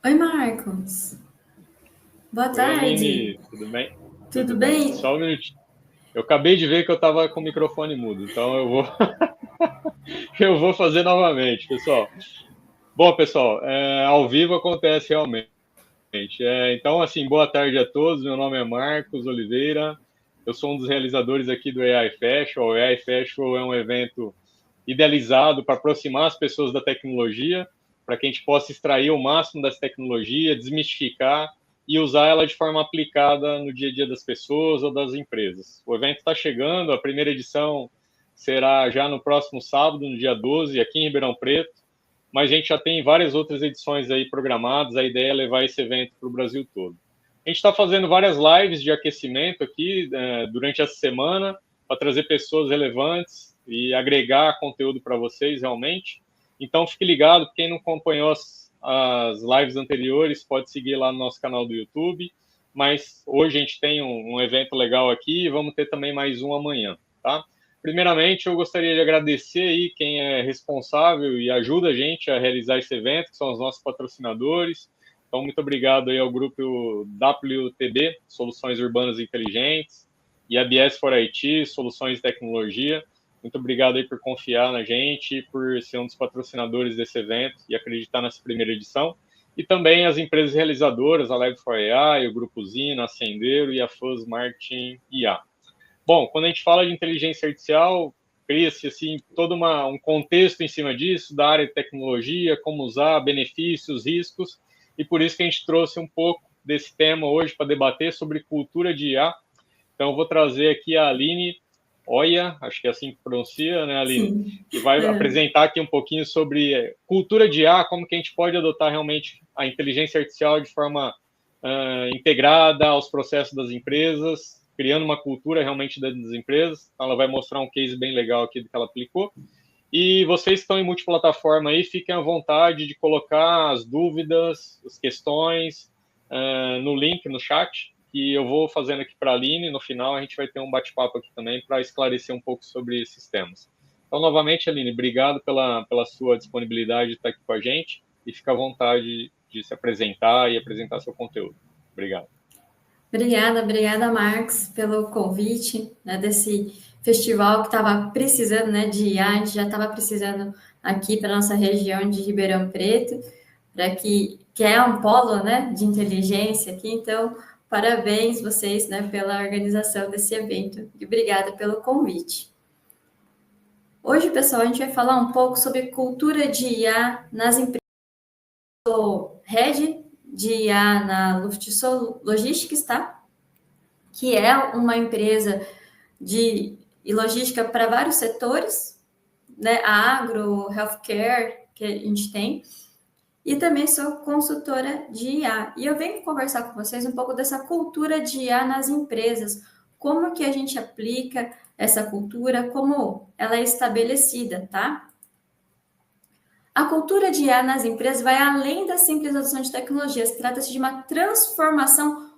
Oi, Marcos. Boa Oi, tarde. Aline, tudo bem? Tudo Tudo bem. bem? Só um minutinho. Eu acabei de ver que eu estava com o microfone mudo, então eu vou fazer novamente, pessoal. Bom, pessoal, ao vivo acontece realmente. Então, assim, boa tarde a todos. Meu nome é Marcos Oliveira. Eu sou um dos realizadores aqui do AI Festival. O AI Festival é um evento idealizado para aproximar as pessoas da tecnologia, para que a gente possa extrair o máximo dessa tecnologia, desmistificar e usar ela de forma aplicada no dia a dia das pessoas ou das empresas. O evento está chegando, a primeira edição será já no próximo sábado, no dia 12, aqui em Ribeirão Preto, mas a gente já tem várias outras edições aí programadas, a ideia é levar esse evento para o Brasil todo. A gente está fazendo várias lives de aquecimento aqui durante essa semana, para trazer pessoas relevantes e agregar conteúdo para vocês realmente. Então fique ligado, quem não acompanhou as lives anteriores pode seguir lá no nosso canal do YouTube, mas hoje a gente tem um evento legal aqui e vamos ter também mais um amanhã, tá? Primeiramente, eu gostaria de agradecer aí quem é responsável e ajuda a gente a realizar esse evento, que são os nossos patrocinadores. Então, muito obrigado aí ao grupo WTB, Soluções Urbanas Inteligentes, e a BS for IT, Soluções de Tecnologia. Muito obrigado aí por confiar na gente, por ser um dos patrocinadores desse evento e acreditar nessa primeira edição. E também as empresas realizadoras, a Lab for AI, o Grupo Zina, a Sendero e a Fuzz Marketing IA. Bom, quando a gente fala de inteligência artificial, cria-se assim, todo um contexto em cima disso, da área de tecnologia, como usar, benefícios, riscos, e por isso que a gente trouxe um pouco desse tema hoje para debater sobre cultura de IA. Então, eu vou trazer aqui a Aline Oia, acho que é assim que pronuncia, né, Aline? Sim. Que vai É. apresentar aqui um pouquinho sobre cultura de IA, como que a gente pode adotar realmente a inteligência artificial de forma integrada aos processos das empresas, criando uma cultura realmente das empresas. Então, ela vai mostrar um case bem legal aqui do que ela aplicou. E vocês que estão em multiplataforma aí, fiquem à vontade de colocar as dúvidas, as questões no link, no chat, que eu vou fazendo aqui para a Aline. No final, a gente vai ter um bate-papo aqui também para esclarecer um pouco sobre esses temas. Então, novamente, Aline, obrigado pela sua disponibilidade de estar aqui com a gente e fica à vontade de se apresentar e apresentar seu conteúdo. Obrigado. Obrigada, Marcos, pelo convite, né, desse festival que estava precisando, né, de IA. A gente já estava precisando aqui para nossa região de Ribeirão Preto, para que é um polo, né, de inteligência aqui. Então, parabéns vocês, né, pela organização desse evento e obrigada pelo convite. Hoje, pessoal, a gente vai falar um pouco sobre cultura de IA nas empresas. Head de IA na Lufthansa Logistics, tá? Que é uma empresa de logística para vários setores, né? A agro, healthcare, que a gente tem. E também sou consultora de IA. E eu venho conversar com vocês um pouco dessa cultura de IA nas empresas. Como que a gente aplica essa cultura, como ela é estabelecida, tá? A cultura de IA nas empresas vai além da simples adoção de tecnologias. Trata-se de uma transformação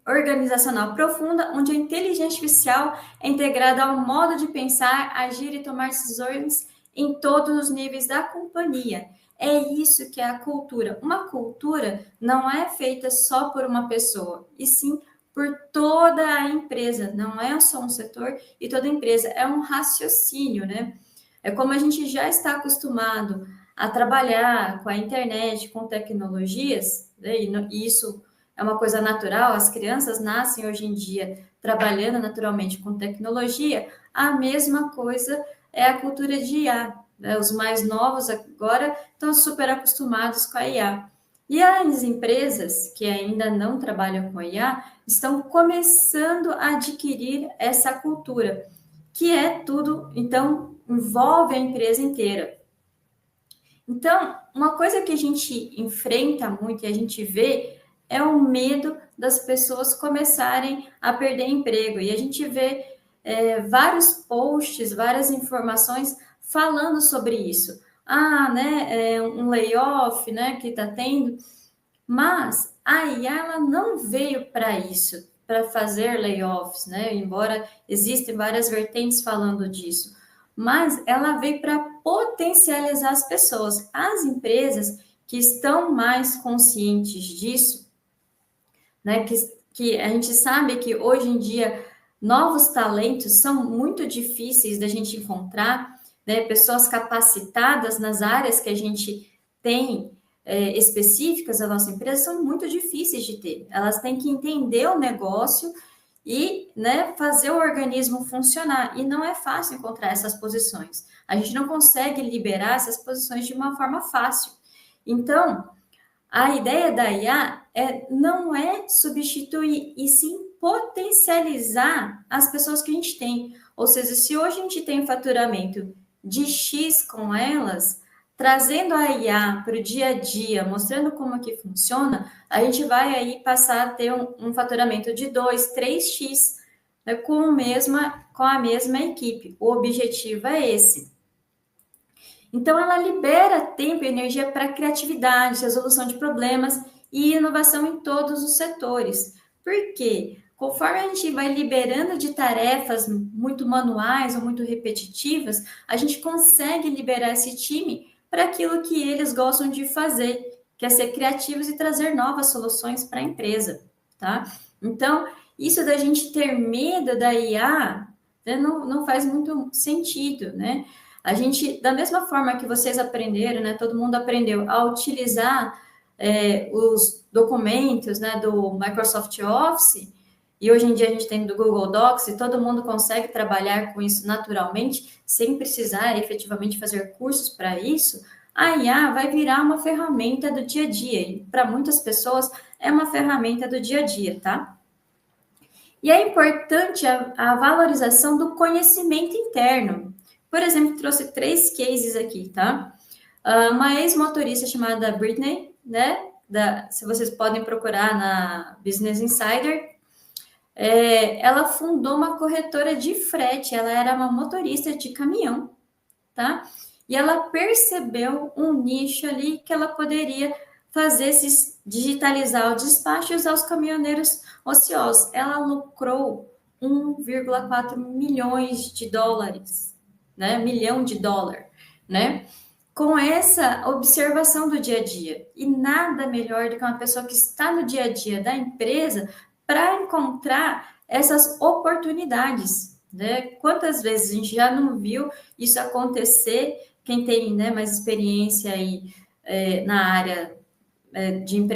organizacional profunda, onde a inteligência artificial é integrada ao modo de pensar, agir e tomar decisões em todos os níveis da companhia. É isso que é a cultura. Uma cultura não é feita só por uma pessoa, e sim por toda a empresa. Não é só um setor e toda a empresa. É um raciocínio, né? É como a gente já está acostumado a trabalhar com a internet, com tecnologias, né? E isso é uma coisa natural, as crianças nascem hoje em dia trabalhando naturalmente com tecnologia, a mesma coisa é a cultura de IA. Né? Os mais novos agora estão super acostumados com a IA. E as empresas que ainda não trabalham com IA estão começando a adquirir essa cultura, que é tudo, então, envolve a empresa inteira. Então, uma coisa que a gente enfrenta muito e a gente vê é o medo das pessoas começarem a perder emprego. E a gente vê vários posts, várias informações falando sobre isso. Ah, né, um layoff, né, que está tendo. Mas a IA ela não veio para isso, para fazer layoffs, né? Embora existem várias vertentes falando disso, mas ela veio para potencializar as pessoas. As empresas que estão mais conscientes disso, né? Que a gente sabe que hoje em dia novos talentos são muito difíceis da gente encontrar, né? Pessoas capacitadas nas áreas que a gente tem específicas da nossa empresa são muito difíceis de ter. Elas têm que entender o negócio e, né, fazer o organismo funcionar. E não é fácil encontrar essas posições. A gente não consegue liberar essas posições de uma forma fácil. Então, a ideia da IA não é substituir, e sim potencializar as pessoas que a gente tem. Ou seja, se hoje a gente tem um faturamento de X com elas, trazendo a IA para o dia a dia, mostrando como que funciona, a gente vai aí passar a ter um faturamento de 2, 3x, né, com a mesma equipe. O objetivo é esse. Então, ela libera tempo e energia para criatividade, resolução de problemas e inovação em todos os setores. Por quê? Conforme a gente vai liberando de tarefas muito manuais ou muito repetitivas, a gente consegue liberar esse time para aquilo que eles gostam de fazer, que é ser criativos e trazer novas soluções para a empresa, tá? Então, isso da gente ter medo da IA, né, não faz muito sentido, né? A gente, da mesma forma que vocês aprenderam, né, todo mundo aprendeu a utilizar os documentos, né, do Microsoft Office, e hoje em dia a gente tem do Google Docs, e todo mundo consegue trabalhar com isso naturalmente, sem precisar efetivamente fazer cursos para isso, a IA vai virar uma ferramenta do dia a dia, e para muitas pessoas é uma ferramenta do dia a dia, tá? E é importante a valorização do conhecimento interno. Por exemplo, trouxe 3 cases aqui, tá? Uma ex-motorista chamada Britney, né? Se vocês podem procurar na Business Insider, ela fundou uma corretora de frete, ela era uma motorista de caminhão, tá? E ela percebeu um nicho ali que ela poderia digitalizar o despacho e usar os caminhoneiros ociosos. Ela lucrou 1,4 milhões de dólares, né? Milhão de dólar, né? Com essa observação do dia a dia. E nada melhor do que uma pessoa que está no dia a dia da empresa para encontrar essas oportunidades, né? Quantas vezes a gente já não viu isso acontecer? Quem tem, né, mais experiência aí na área de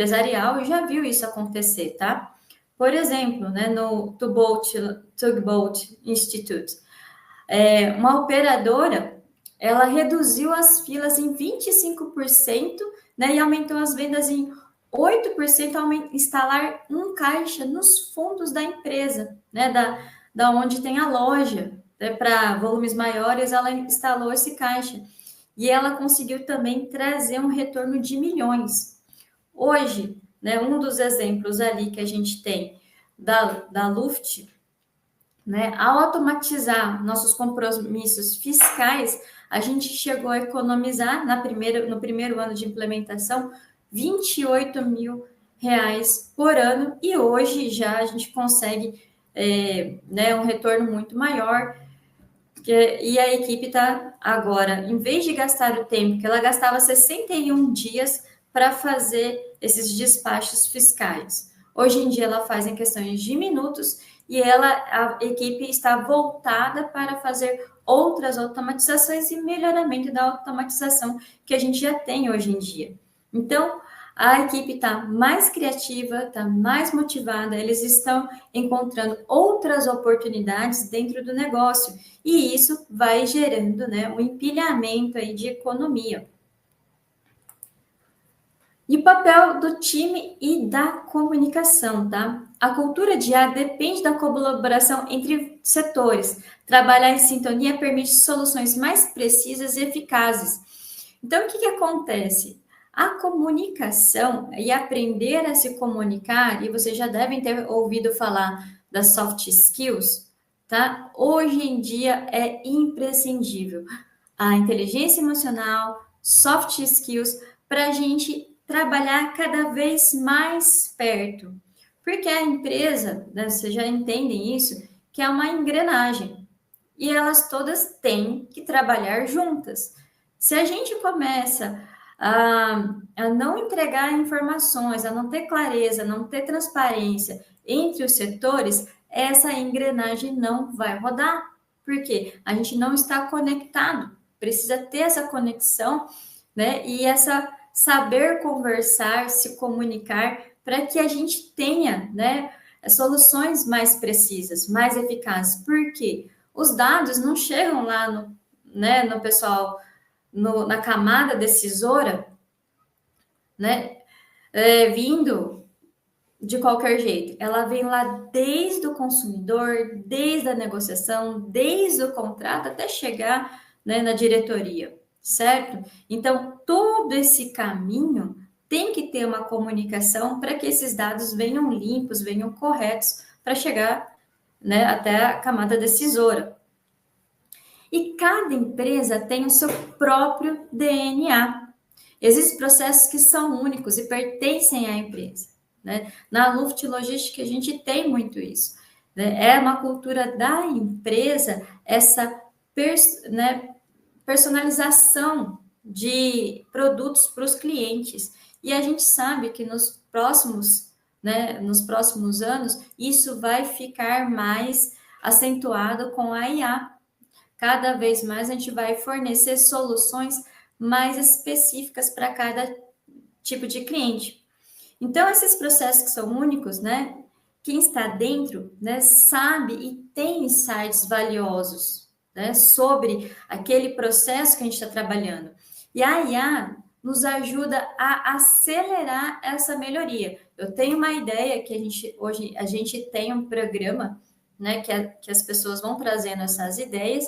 já viu isso acontecer, tá? Por exemplo, né, no Tugboat Institute, uma operadora, ela reduziu as filas em 25%, né, e aumentou as vendas em 8% ao instalar um caixa nos fundos da empresa, né, da onde tem a loja, né, para volumes maiores, ela instalou esse caixa. E ela conseguiu também trazer um retorno de milhões. Hoje, né, um dos exemplos ali que a gente tem da Luft, né, ao automatizar nossos compromissos fiscais, a gente chegou a economizar no primeiro ano de implementação 28 mil reais por ano, e hoje já a gente consegue né, um retorno muito maior. E a equipe está agora, em vez de gastar o tempo que ela gastava 61 dias para fazer esses despachos fiscais, hoje em dia ela faz em questões de minutos, e a equipe está voltada para fazer outras automatizações e melhoramento da automatização que a gente já tem hoje em dia. Então, a equipe está mais criativa, está mais motivada, eles estão encontrando outras oportunidades dentro do negócio, e isso vai gerando, né, um empilhamento aí de economia. E o papel do time e da comunicação, tá? A cultura de IA depende da colaboração entre setores. Trabalhar em sintonia permite soluções mais precisas e eficazes. Então, o que acontece? A comunicação e aprender a se comunicar, e vocês já devem ter ouvido falar das soft skills, tá? Hoje em dia é imprescindível. A inteligência emocional, soft skills, para a gente trabalhar cada vez mais perto. Porque a empresa, né, vocês já entendem isso, que é uma engrenagem. E elas todas têm que trabalhar juntas. Se a gente começa a não entregar informações, a não ter clareza, a não ter transparência entre os setores, essa engrenagem não vai rodar. Por quê? A gente não está conectado, precisa ter essa conexão, né? E essa saber conversar, se comunicar, para que a gente tenha, né, soluções mais precisas, mais eficazes. Por quê? Os dados não chegam lá no pessoal, na camada decisora, né, vindo de qualquer jeito. Ela vem lá desde o consumidor, desde a negociação, desde o contrato, até chegar, né, na diretoria, certo? Então, todo esse caminho tem que ter uma comunicação para que esses dados venham limpos, venham corretos, para chegar, né, até a camada decisora. E cada empresa tem o seu próprio DNA. Existem processos que são únicos e pertencem à empresa, né? Na Luft Logística, a gente tem muito isso, né? É uma cultura da empresa, essa né, personalização de produtos para os clientes. E a gente sabe que nos próximos anos, isso vai ficar mais acentuado com a IA. Cada vez mais a gente vai fornecer soluções mais específicas para cada tipo de cliente. Então, esses processos que são únicos, né? Quem está dentro, né, sabe e tem insights valiosos, né, sobre aquele processo que a gente está trabalhando. E a IA nos ajuda a acelerar essa melhoria. Eu tenho uma ideia que hoje a gente tem um programa, né, que as pessoas vão trazendo essas ideias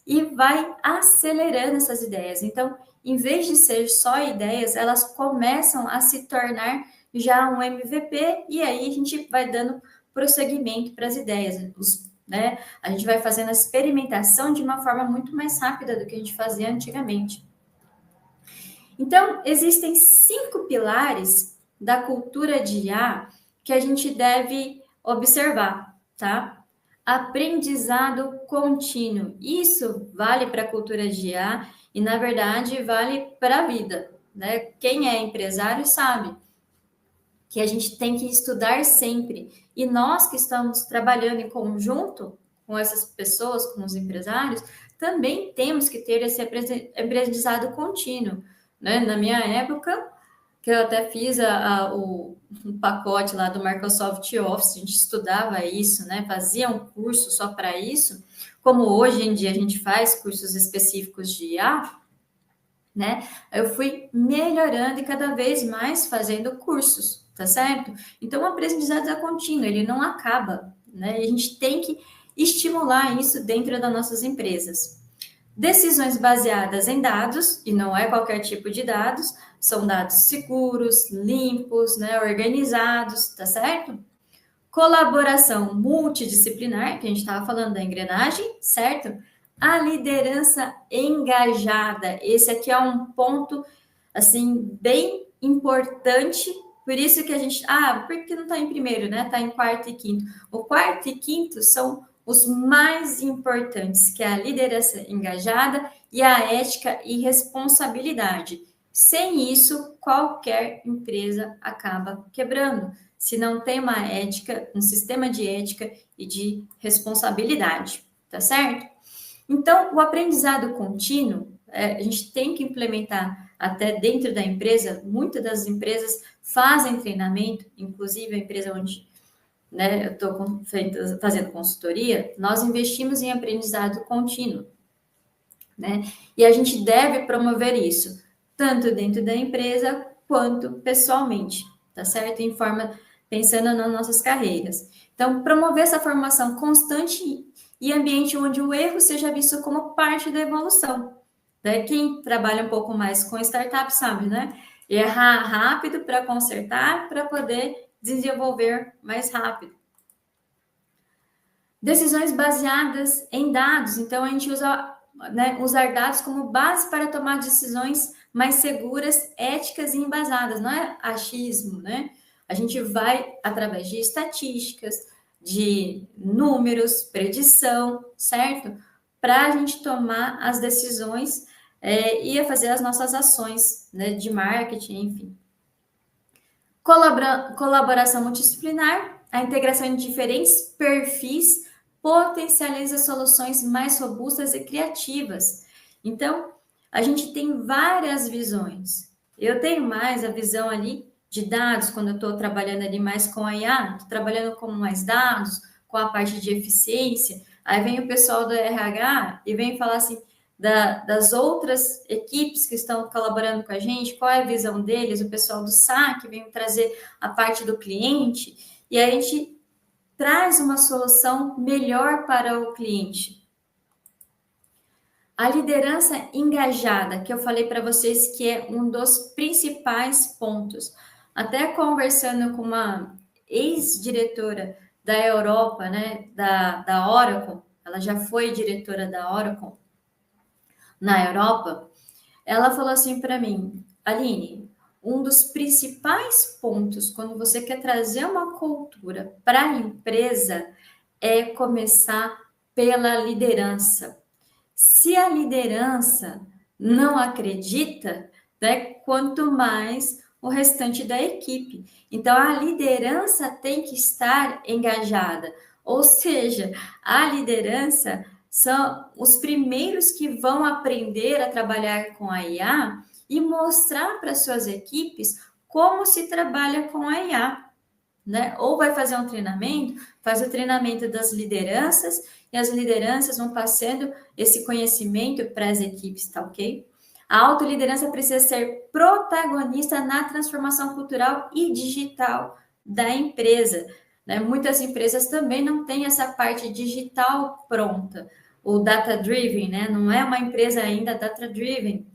e vai acelerando essas ideias. Então, em vez de ser só ideias, elas começam a se tornar já um MVP, e aí a gente vai dando prosseguimento para as ideias, né? A gente vai fazendo a experimentação de uma forma muito mais rápida do que a gente fazia antigamente. Então, existem 5 pilares da cultura de IA que a gente deve observar, tá? Aprendizado contínuo. Isso vale para a cultura de IA e, na verdade, vale para a vida, né? Quem é empresário sabe que a gente tem que estudar sempre. E nós que estamos trabalhando em conjunto com essas pessoas, com os empresários, também temos que ter esse aprendizado contínuo, né? Na minha época, que eu até fiz o pacote lá do Microsoft Office, a gente estudava isso, né? Fazia um curso só para isso, como hoje em dia a gente faz cursos específicos de IA, né? Eu fui melhorando e cada vez mais fazendo cursos, tá certo? Então, o aprendizado é contínuo, ele não acaba, né? E a gente tem que estimular isso dentro das nossas empresas. Decisões baseadas em dados, e não é qualquer tipo de dados, são dados seguros, limpos, né, organizados, tá certo? Colaboração multidisciplinar, que a gente estava falando da engrenagem, certo? A liderança engajada, esse aqui é um ponto, assim, bem importante, por isso que a gente... por que não está em primeiro, né? Está em quarto e quinto. O quarto e quinto são os mais importantes, que é a liderança engajada e a ética e responsabilidade. Sem isso, qualquer empresa acaba quebrando, se não tem uma ética, um sistema de ética e de responsabilidade, tá certo? Então, o aprendizado contínuo, a gente tem que implementar até dentro da empresa. Muitas das empresas fazem treinamento, inclusive a empresa onde, né, eu estou fazendo consultoria, nós investimos em aprendizado contínuo, né? E a gente deve promover isso, tanto dentro da empresa quanto pessoalmente, tá certo? Pensando nas nossas carreiras. Então, promover essa formação constante e ambiente onde o erro seja visto como parte da evolução. Né? Quem trabalha um pouco mais com startup sabe, né? Errar rápido para consertar, para poder desenvolver mais rápido. Decisões baseadas em dados. Então, a gente usa, né, usar dados como base para tomar decisões mais seguras, éticas e embasadas. Não é achismo, né? A gente vai através de estatísticas, de números, predição, certo? Para a gente tomar as decisões e a fazer as nossas ações, né, de marketing, enfim. Colaboração multidisciplinar, a integração de diferentes perfis potencializa soluções mais robustas e criativas. Então, a gente tem várias visões. Eu tenho mais a visão ali de dados, quando eu estou trabalhando ali mais com a IA, estou trabalhando com mais dados, com a parte de eficiência. Aí vem o pessoal do RH e vem falar assim, das outras equipes que estão colaborando com a gente, qual é a visão deles, o pessoal do SAC vem trazer a parte do cliente, e a gente traz uma solução melhor para o cliente. A liderança engajada, que eu falei para vocês que é um dos principais pontos. Até conversando com uma ex-diretora da Europa, né, da Oracle, ela já foi diretora da Oracle na Europa, ela falou assim para mim, Aline, um dos principais pontos quando você quer trazer uma cultura para a empresa é começar pela liderança. Se a liderança não acredita, né, quanto mais o restante da equipe. Então, a liderança tem que estar engajada, ou seja, a liderança são os primeiros que vão aprender a trabalhar com a IA e mostrar para suas equipes como se trabalha com a IA, né? Ou vai fazer um treinamento, faz o treinamento das lideranças e as lideranças vão passando esse conhecimento para as equipes, tá ok? A autoliderança precisa ser protagonista na transformação cultural e digital da empresa, né? Muitas empresas também não têm essa parte digital pronta, o data-driven, né? Não é uma empresa ainda data-driven.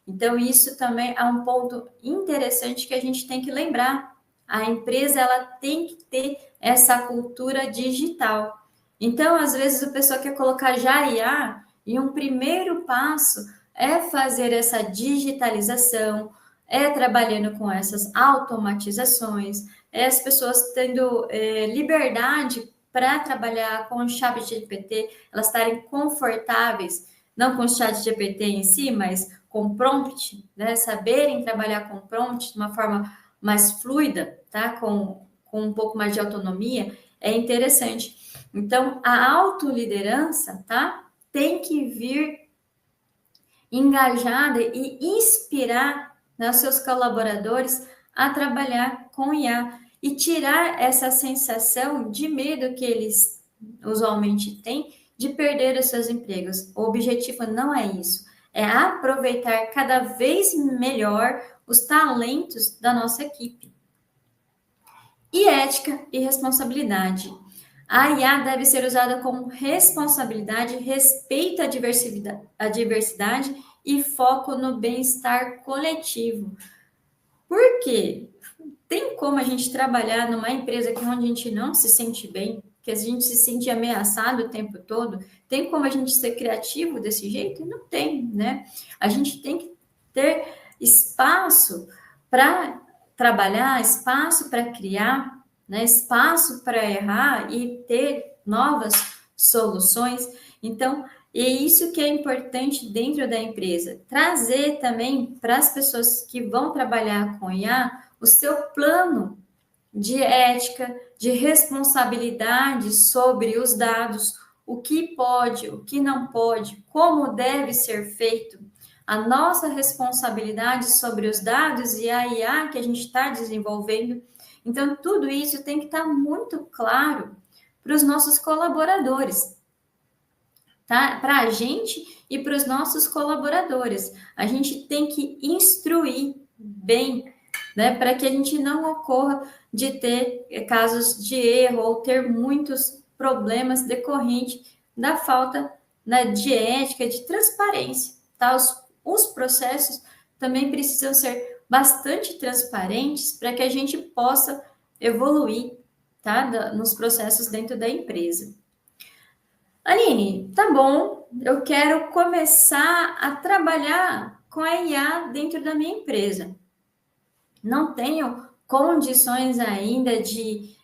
Então, isso também é um ponto interessante que a gente tem que lembrar. A empresa ela tem que ter essa cultura digital. Então, às vezes, o pessoal quer colocar já IA e um primeiro passo é fazer essa digitalização, é trabalhando com essas automatizações, é as pessoas tendo liberdade para trabalhar com o ChatGPT, elas estarem confortáveis, não com o ChatGPT em si, mas com prompt, né? Saberem trabalhar com prompt de uma forma mais fluida, tá? Com um pouco mais de autonomia, é interessante. Então, a autoliderança, tá? Tem que vir engajada e inspirar, né, os seus colaboradores a trabalhar com IA e tirar essa sensação de medo que eles usualmente têm de perder os seus empregos. O objetivo não é isso, é aproveitar cada vez melhor os talentos da nossa equipe. E ética e responsabilidade. A IA deve ser usada com responsabilidade, respeito à diversidade e foco no bem-estar coletivo. Por quê? Tem como a gente trabalhar numa empresa onde a gente não se sente bem, que a gente se sente ameaçado o tempo todo? Tem como a gente ser criativo desse jeito? Não tem, né? A gente tem que ter espaço para trabalhar, espaço para criar, né? Espaço para errar e ter novas soluções. Então, é isso que é importante dentro da empresa. Trazer também para as pessoas que vão trabalhar com IA o seu plano de ética, de responsabilidade sobre os dados, o que pode, o que não pode, como deve ser feito, a nossa responsabilidade sobre os dados e a IA que a gente está desenvolvendo. Então, tudo isso tem que estar muito claro para os nossos colaboradores, tá? Para a gente e para os nossos colaboradores. A gente tem que instruir bem, né, para que a gente não ocorra de ter casos de erro ou ter muitos problemas decorrentes da falta, né, de ética, de transparência, tá? Os processos também precisam ser bastante transparentes para que a gente possa evoluir, tá, nos processos dentro da empresa. Aline, tá bom, eu quero começar a trabalhar com a IA dentro da minha empresa. Não tenho condições ainda de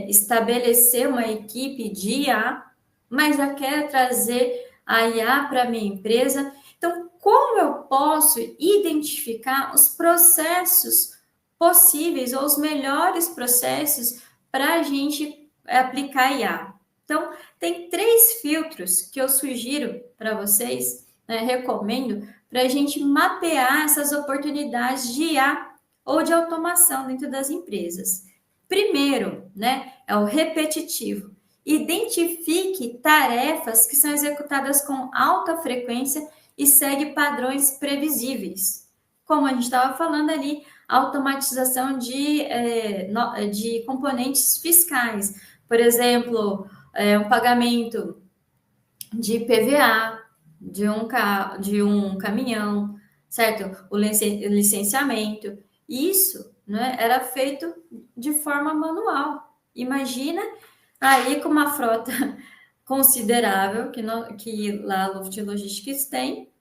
estabelecer uma equipe de IA, mas já quero trazer a IA para a minha empresa. Então, como eu posso identificar os processos possíveis ou os melhores processos para a gente aplicar IA? Então, tem 3 filtros que eu sugiro para vocês, né, recomendo, para a gente mapear essas oportunidades de IA ou de automação dentro das empresas. Primeiro, né, é o repetitivo. Identifique tarefas que são executadas com alta frequência e segue padrões previsíveis. Como a gente estava falando ali, automatização de componentes fiscais. Por exemplo, um pagamento de PVA de um caminhão, certo? O licenciamento. Isso, né, era feito de forma manual. Imagina aí com uma frota considerável que lá a Luft Logistics tem,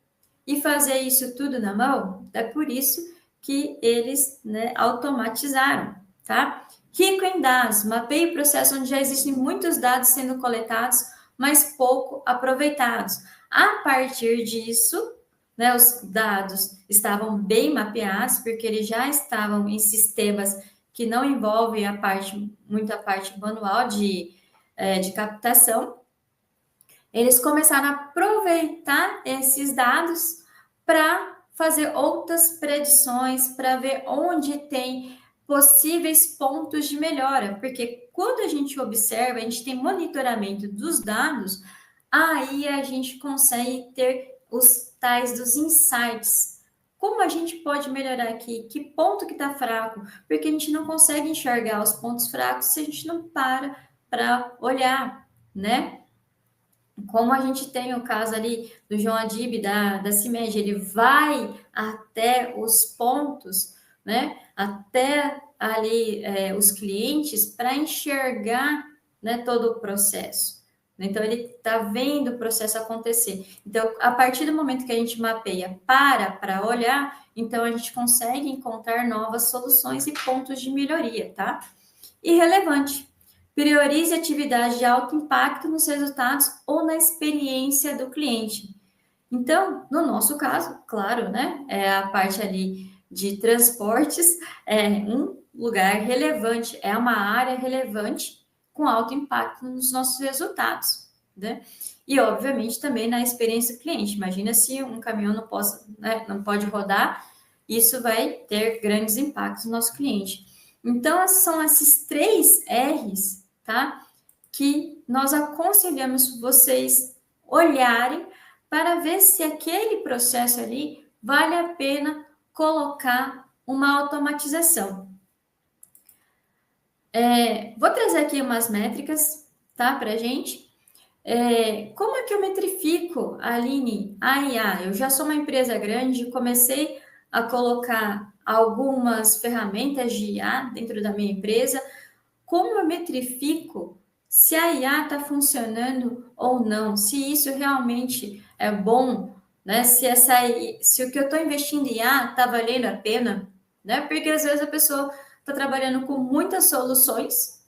e fazer isso tudo na mão. É por isso que eles, né, automatizaram, tá? Rico em dados, mapeie o processo onde já existem muitos dados sendo coletados, mas pouco aproveitados. A partir disso, né, os dados estavam bem mapeados, porque eles já estavam em sistemas que não envolvem muita parte manual de captação. Eles começaram a aproveitar esses dados para fazer outras predições, para ver onde tem possíveis pontos de melhora, porque quando a gente observa, a gente tem monitoramento dos dados, aí a gente consegue ter os tais dos insights. Como a gente pode melhorar aqui? Que ponto que está fraco? Porque a gente não consegue enxergar os pontos fracos se a gente não para olhar, né? Como a gente tem o caso ali do João Adib, da CIMED, ele vai até os pontos, né? Até ali os clientes para enxergar, né, todo o processo. Então, ele está vendo o processo acontecer. Então, a partir do momento que a gente mapeia para olhar, então a gente consegue encontrar novas soluções e pontos de melhoria, tá? E relevante. Priorize atividades de alto impacto nos resultados ou na experiência do cliente. Então, no nosso caso, claro, né? É a parte ali de transportes, é um lugar relevante, é uma área relevante com alto impacto nos nossos resultados, né? E, obviamente, também na experiência do cliente. Imagina se um caminhão não pode rodar, isso vai ter grandes impactos no nosso cliente. Então, são esses 3 R's, tá? Que nós aconselhamos vocês olharem para ver se aquele processo ali vale a pena colocar uma automatização. Vou trazer aqui umas métricas, tá, para a gente. Como é que eu metrifico, Aline, a IA? Eu já sou uma empresa grande, comecei a colocar algumas ferramentas de IA dentro da minha empresa. Como eu metrifico se a IA está funcionando ou não, se isso realmente é bom, né? Se o que eu estou investindo em IA está valendo a pena, né? Porque às vezes a pessoa está trabalhando com muitas soluções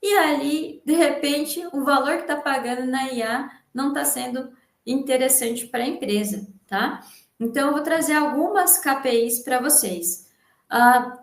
e ali, de repente, o valor que está pagando na IA não está sendo interessante para a empresa, tá? Então, eu vou trazer algumas KPIs para vocês.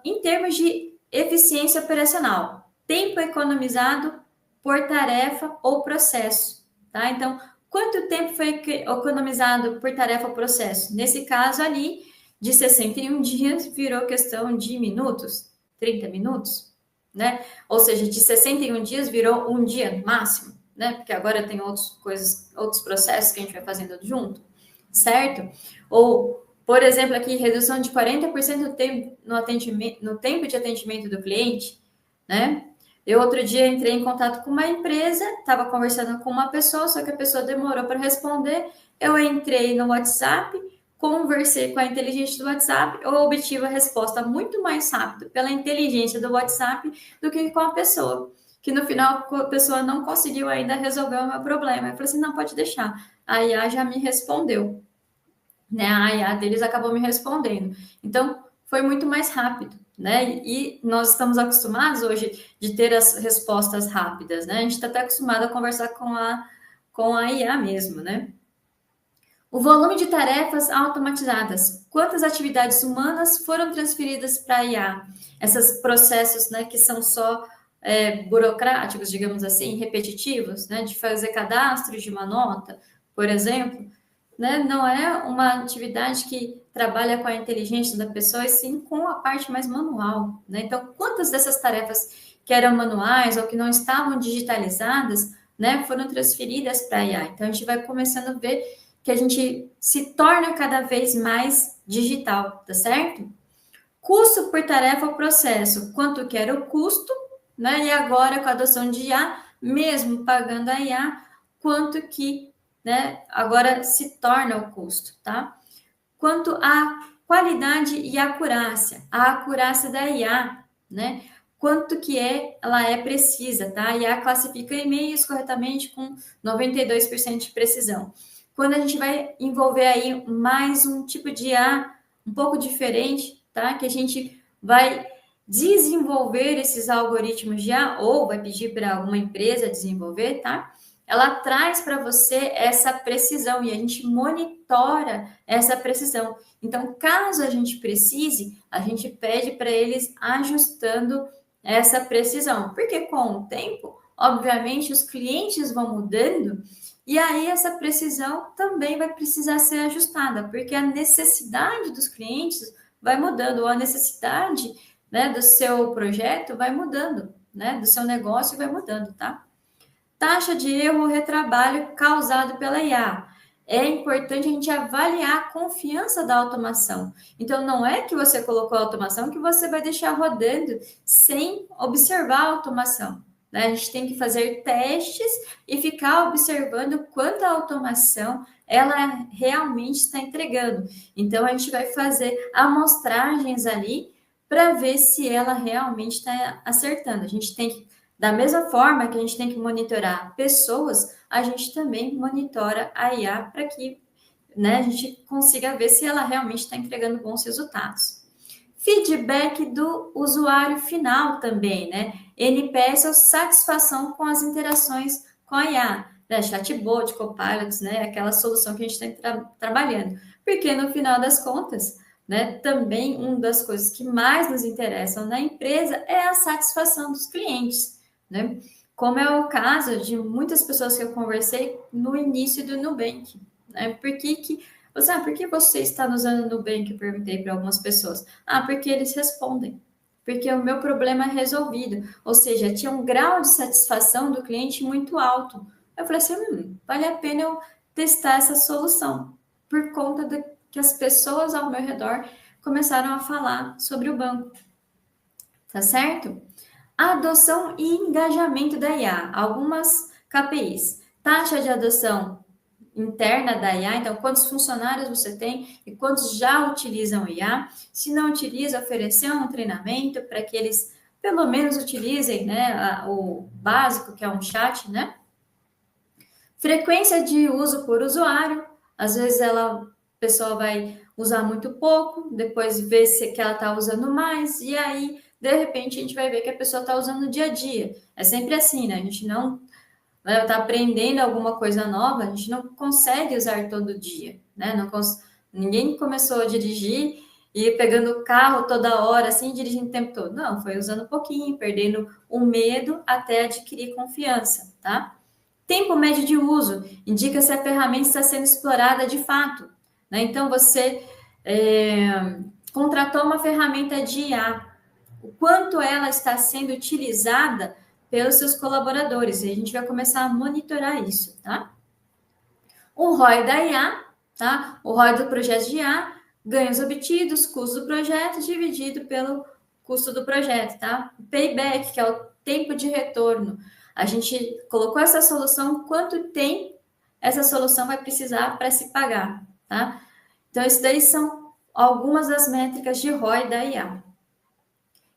Em termos de eficiência operacional, tempo economizado por tarefa ou processo, tá? Então, quanto tempo foi economizado por tarefa ou processo? Nesse caso ali, de 61 dias, virou questão de minutos, 30 minutos, né? Ou seja, de 61 dias virou um dia máximo, né? Porque agora tem outros processos que a gente vai fazendo junto, certo? Ou, por exemplo, aqui, redução de 40% do tempo no tempo de atendimento do cliente, né? Eu outro dia entrei em contato com uma empresa, estava conversando com uma pessoa, só que a pessoa demorou para responder. Eu entrei no WhatsApp, conversei com a inteligência do WhatsApp, eu obtive a resposta muito mais rápido pela inteligência do WhatsApp do que com a pessoa, que no final a pessoa não conseguiu ainda resolver o meu problema. Eu falei assim, não, pode deixar. A IA já me respondeu, né? A IA deles acabou me respondendo. Então, foi muito mais rápido, né? E nós estamos acostumados hoje de ter as respostas rápidas, né? A gente está até acostumado a conversar com a IA mesmo, né? O volume de tarefas automatizadas. Quantas atividades humanas foram transferidas para a IA? Esses processos, né, que são só burocráticos, digamos assim, repetitivos, né, de fazer cadastro de uma nota, por exemplo, né, não é uma atividade que trabalha com a inteligência da pessoa, e sim com a parte mais manual, né? Então, quantas dessas tarefas que eram manuais ou que não estavam digitalizadas, né, foram transferidas para a IA? Então, a gente vai começando a ver que a gente se torna cada vez mais digital, tá certo? Custo por tarefa ou processo, quanto que era o custo, né? E agora com a adoção de IA, mesmo pagando a IA, quanto que, né, agora se torna o custo, tá? Quanto à qualidade e acurácia, a acurácia da IA, né? Quanto que ela é precisa, tá? A IA classifica e-mails corretamente com 92% de precisão. Quando a gente vai envolver aí mais um tipo de IA um pouco diferente, tá? Que a gente vai desenvolver esses algoritmos de IA, ou vai pedir para alguma empresa desenvolver, tá? Ela traz para você essa precisão e a gente monitora essa precisão. Então, caso a gente precise, a gente pede para eles ajustando essa precisão, porque com o tempo, obviamente, os clientes vão mudando e aí essa precisão também vai precisar ser ajustada, porque a necessidade dos clientes vai mudando, ou a necessidade, né, do seu projeto vai mudando, né, do seu negócio vai mudando, tá? Taxa de erro ou retrabalho causado pela IA. É importante a gente avaliar a confiança da automação. Então, não é que você colocou a automação que você vai deixar rodando sem observar a automação, né? A gente tem que fazer testes e ficar observando quanto a automação ela realmente está entregando. Então, a gente vai fazer amostragens ali para ver se ela realmente está acertando. A gente tem que, da mesma forma que a gente tem que monitorar pessoas, a gente também monitora a IA para que, né, a gente consiga ver se ela realmente está entregando bons resultados. Feedback do usuário final também, né? NPS é satisfação com as interações com a IA, né? Chatbot, copilots, né? Aquela solução que a gente está trabalhando. Porque no final das contas, né, também uma das coisas que mais nos interessam na empresa é a satisfação dos clientes, né? Como é o caso de muitas pessoas que eu conversei no início do Nubank, né? Por que você está usando o Nubank? Eu perguntei para algumas pessoas. Ah, porque eles respondem. Porque o meu problema é resolvido. Ou seja, tinha um grau de satisfação do cliente muito alto. Eu falei assim, vale a pena eu testar essa solução. Por conta de que as pessoas ao meu redor começaram a falar sobre o banco. Tá certo? Adoção e engajamento da IA. Algumas KPIs. Taxa de adoção interna da IA, então quantos funcionários você tem e quantos já utilizam IA. Se não utiliza, oferecer um treinamento para que eles pelo menos utilizem, né, o básico, que é um chat, né? Frequência de uso por usuário. Às vezes a pessoa vai usar muito pouco, depois vê se que ela está usando mais, e aí, de repente, a gente vai ver que a pessoa está usando no dia a dia. É sempre assim, né? A gente não está aprendendo alguma coisa nova, a gente não consegue usar todo dia, né? Ninguém começou a dirigir e pegando o carro toda hora, assim, dirigindo o tempo todo. Não, foi usando um pouquinho, perdendo o medo até adquirir confiança, tá? Tempo médio de uso indica se a ferramenta está sendo explorada de fato, né? Então, você contratou uma ferramenta de IA, o quanto ela está sendo utilizada pelos seus colaboradores, e a gente vai começar a monitorar isso, tá? O ROI da IA, tá? O ROI do projeto de IA, ganhos obtidos, custo do projeto dividido pelo custo do projeto, tá? O payback, que é o tempo de retorno. A gente colocou essa solução, quanto tempo essa solução vai precisar para se pagar, tá? Então, isso daí são algumas das métricas de ROI da IA.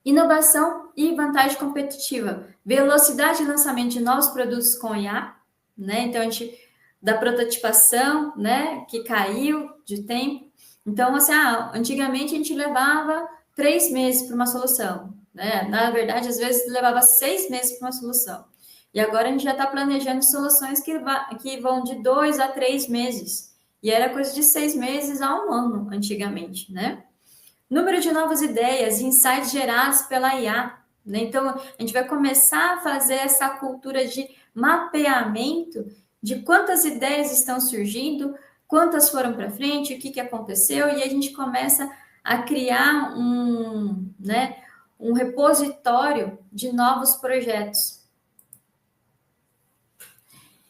Inovação e vantagem competitiva. Velocidade de lançamento de novos produtos com IA, né? Então, a gente, da prototipação, né, que caiu de tempo. Então, assim, antigamente a gente levava 3 meses para uma solução, né? Na verdade, às vezes levava 6 meses para uma solução. E agora a gente já está planejando soluções que vão de 2 a 3 meses. E era coisa de 6 meses a 1 ano, antigamente, né? Número de novas ideias e insights gerados pela IA, né? Então, a gente vai começar a fazer essa cultura de mapeamento de quantas ideias estão surgindo, quantas foram para frente, o que aconteceu, e a gente começa a criar um repositório de novos projetos.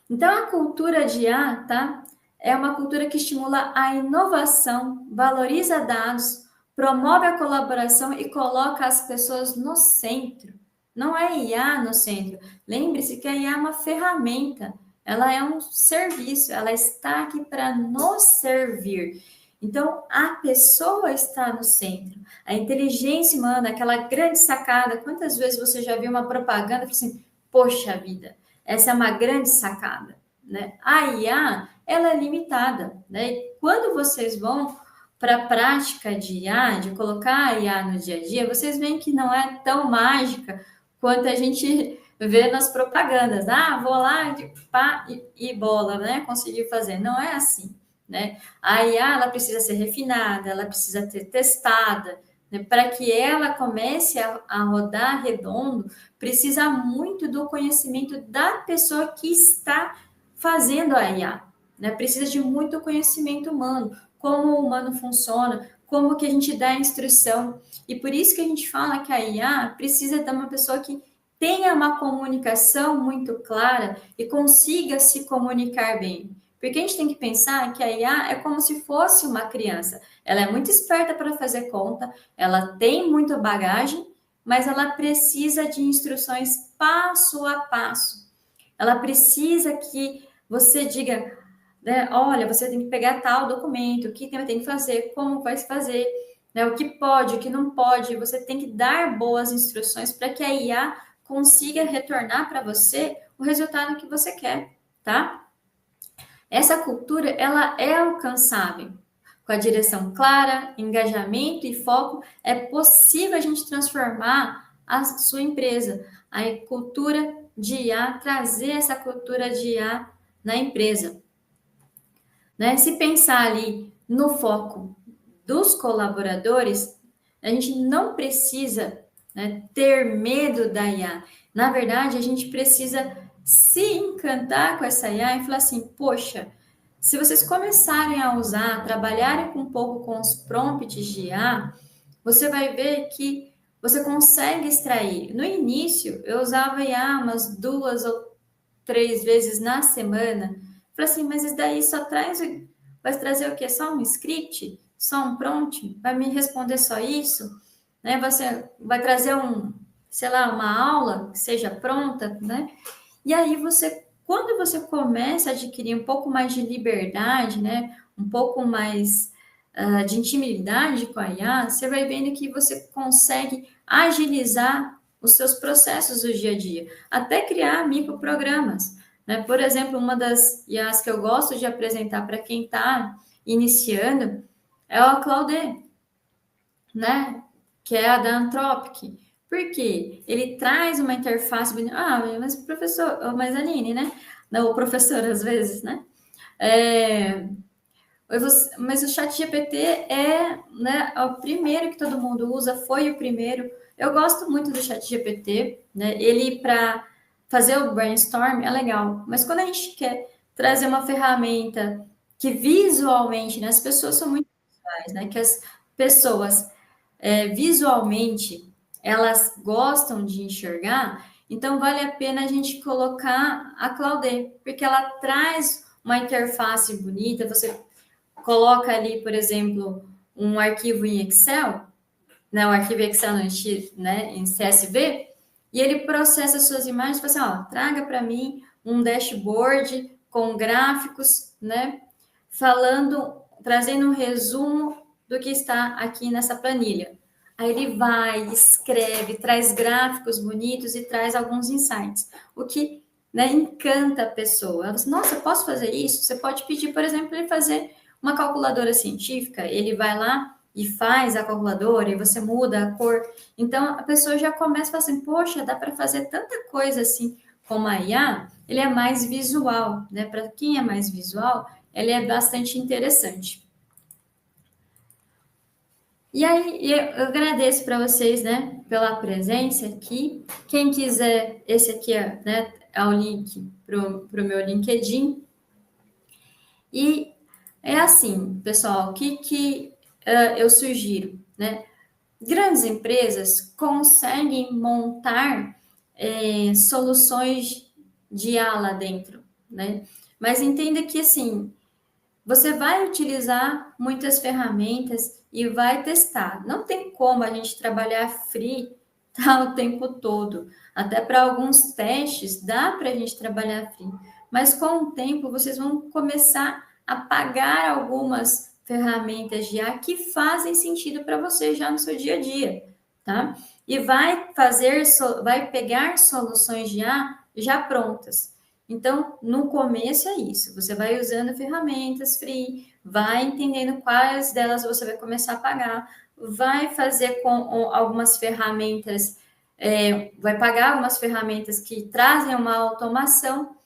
Então, a cultura de IA, tá? É uma cultura que estimula a inovação, valoriza dados, promove a colaboração e coloca as pessoas no centro. Não é IA no centro. Lembre-se que a IA é uma ferramenta, ela é um serviço, ela está aqui para nos servir. Então, a pessoa está no centro. A inteligência humana, aquela grande sacada. Quantas vezes você já viu uma propaganda e falou assim, poxa vida, essa é uma grande sacada, né? A IA, ela é limitada, né? E quando vocês vão para a prática de IA, de colocar a IA no dia a dia, vocês veem que não é tão mágica quanto a gente vê nas propagandas. Ah, vou lá, pá, e bola, né? Consegui fazer. Não é assim, né? A IA, ela precisa ser refinada, ela precisa ser testada, né? Para que ela comece a rodar redondo, precisa muito do conhecimento da pessoa que está fazendo a IA, né? Precisa de muito conhecimento humano, como o humano funciona, como que a gente dá a instrução. E por isso que a gente fala que a IA precisa de uma pessoa que tenha uma comunicação muito clara e consiga se comunicar bem. Porque a gente tem que pensar que a IA é como se fosse uma criança. Ela é muito esperta para fazer conta, ela tem muita bagagem, mas ela precisa de instruções passo a passo. Ela precisa que você diga, né, olha, você tem que pegar tal documento, o que tem que fazer, como vai se fazer, né, o que pode, o que não pode. Você tem que dar boas instruções para que a IA consiga retornar para você o resultado que você quer, tá? Essa cultura, ela é alcançável. Com a direção clara, engajamento e foco, é possível a gente transformar a sua empresa. A cultura de IA, trazer essa cultura de IA na empresa. Né? Se pensar ali no foco dos colaboradores, a gente não precisa, né, ter medo da IA. Na verdade, a gente precisa se encantar com essa IA e falar assim, poxa, se vocês começarem a usar, trabalharem um pouco com os prompts de IA, você vai ver que você consegue extrair. No início, eu usava IA umas 2 ou 3 vezes na semana. Falei assim, mas isso daí só vai trazer o quê? Só um script? Só um prompt? Vai me responder só isso? Né? Você vai trazer sei lá, uma aula que seja pronta, né? E aí quando você começa a adquirir um pouco mais de liberdade, né? Um pouco mais de intimidade com a IA, você vai vendo que você consegue agilizar os seus processos do dia a dia, até criar microprogramas, né? Por exemplo, uma das IAs que eu gosto de apresentar para quem está iniciando é o Claude, né? Que é a da Anthropic. Por quê? Ele traz uma interface bonita. Ah, mas professor, mas Aline, né? Não, o professor às vezes, né? Mas o ChatGPT né, é o primeiro que todo mundo usa, foi o primeiro. Eu gosto muito do ChatGPT, né? Ele para fazer o brainstorm é legal, mas quando a gente quer trazer uma ferramenta que visualmente, né, as pessoas são muito visuais, né? Que as pessoas visualmente elas gostam de enxergar, então vale a pena a gente colocar a Claude, porque ela traz uma interface bonita, você coloca ali, por exemplo, um arquivo em Excel, né, um arquivo Excel né, em CSV, e ele processa suas imagens e fala assim, ó, traga para mim um dashboard com gráficos, né, trazendo um resumo do que está aqui nessa planilha. Aí ele vai, escreve, traz gráficos bonitos e traz alguns insights, o que, né, encanta a pessoa. Ela fala assim, nossa, eu posso fazer isso? Você pode pedir, por exemplo, ele fazer uma calculadora científica, ele vai lá e faz a calculadora e você muda a cor. Então, a pessoa já começa a falar assim, poxa, dá para fazer tanta coisa assim. Como a IA, ele é mais visual, né? Para quem é mais visual, ele é bastante interessante. E aí, eu agradeço para vocês, né, pela presença aqui. Quem quiser, esse aqui é o link para o meu LinkedIn. E é assim, pessoal, o que eu sugiro, né? Grandes empresas conseguem montar soluções de IA lá dentro, né? Mas entenda que, assim, você vai utilizar muitas ferramentas e vai testar. Não tem como a gente trabalhar free tá, o tempo todo. Até para alguns testes dá para a gente trabalhar free. Mas com o tempo vocês vão começar a pagar algumas ferramentas de IA que fazem sentido para você já no seu dia a dia, tá? E vai pegar soluções de IA já prontas. Então, no começo é isso. Você vai usando ferramentas free, vai entendendo quais delas você vai começar a pagar, vai fazer com algumas ferramentas, vai pagar algumas ferramentas que trazem uma automação,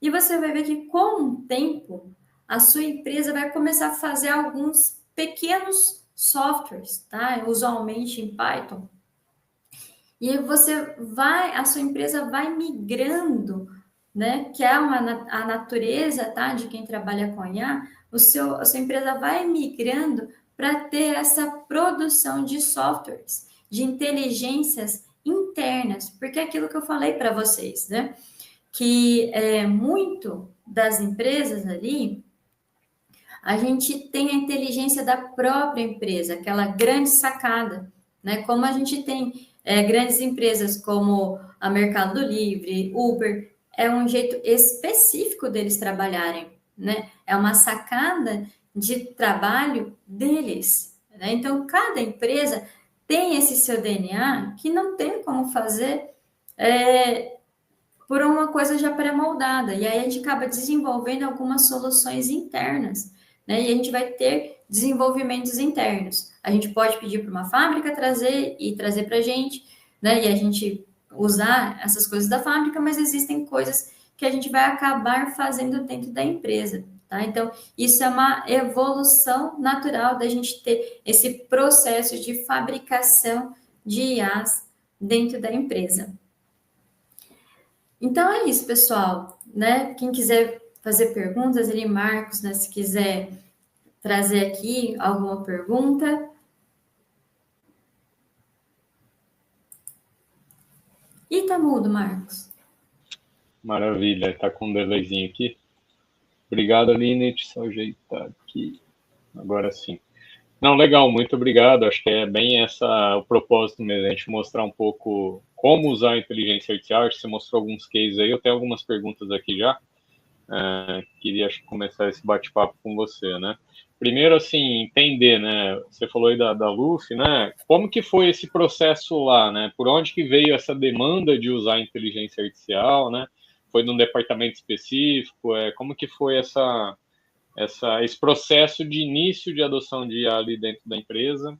e você vai ver que com o tempo a sua empresa vai começar a fazer alguns pequenos softwares, tá? Usualmente em Python. E a sua empresa vai migrando, né? Que é a natureza, tá? De quem trabalha com IA, a sua empresa vai migrando para ter essa produção de softwares, de inteligências internas, porque é aquilo que eu falei para vocês, né? Que muito das empresas ali, a gente tem a inteligência da própria empresa, aquela grande sacada, né? Como a gente tem grandes empresas como a Mercado Livre, Uber, é um jeito específico deles trabalharem, né? É uma sacada de trabalho deles, né? Então, cada empresa tem esse seu DNA que não tem como fazer por uma coisa já pré-moldada. E aí a gente acaba desenvolvendo algumas soluções internas, né? E a gente vai ter desenvolvimentos internos. A gente pode pedir para uma fábrica trazer para a gente, né? E a gente usar essas coisas da fábrica, mas existem coisas que a gente vai acabar fazendo dentro da empresa, tá? Então, isso é uma evolução natural da gente ter esse processo de fabricação de IAs dentro da empresa. Então é isso, pessoal, né? Quem quiser fazer perguntas, ele, Marcos, né? Se quiser trazer aqui alguma pergunta. E tá mudo, Marcos. Maravilha, tá com um delayzinho aqui. Obrigado, Aline, deixa eu ajeitar aqui. Agora sim. Não, legal, muito obrigado. Acho que é bem o propósito mesmo, a gente mostrar um pouco como usar a inteligência artificial. Você mostrou alguns cases aí, eu tenho algumas perguntas aqui já. Queria começar esse bate-papo com você, né? Primeiro, assim, entender, né? Você falou aí da Luffy, né? Como que foi esse processo lá, né? Por onde que veio essa demanda de usar a inteligência artificial, né? Foi num departamento específico? Como que foi esse processo de início de adoção de IA ali dentro da empresa?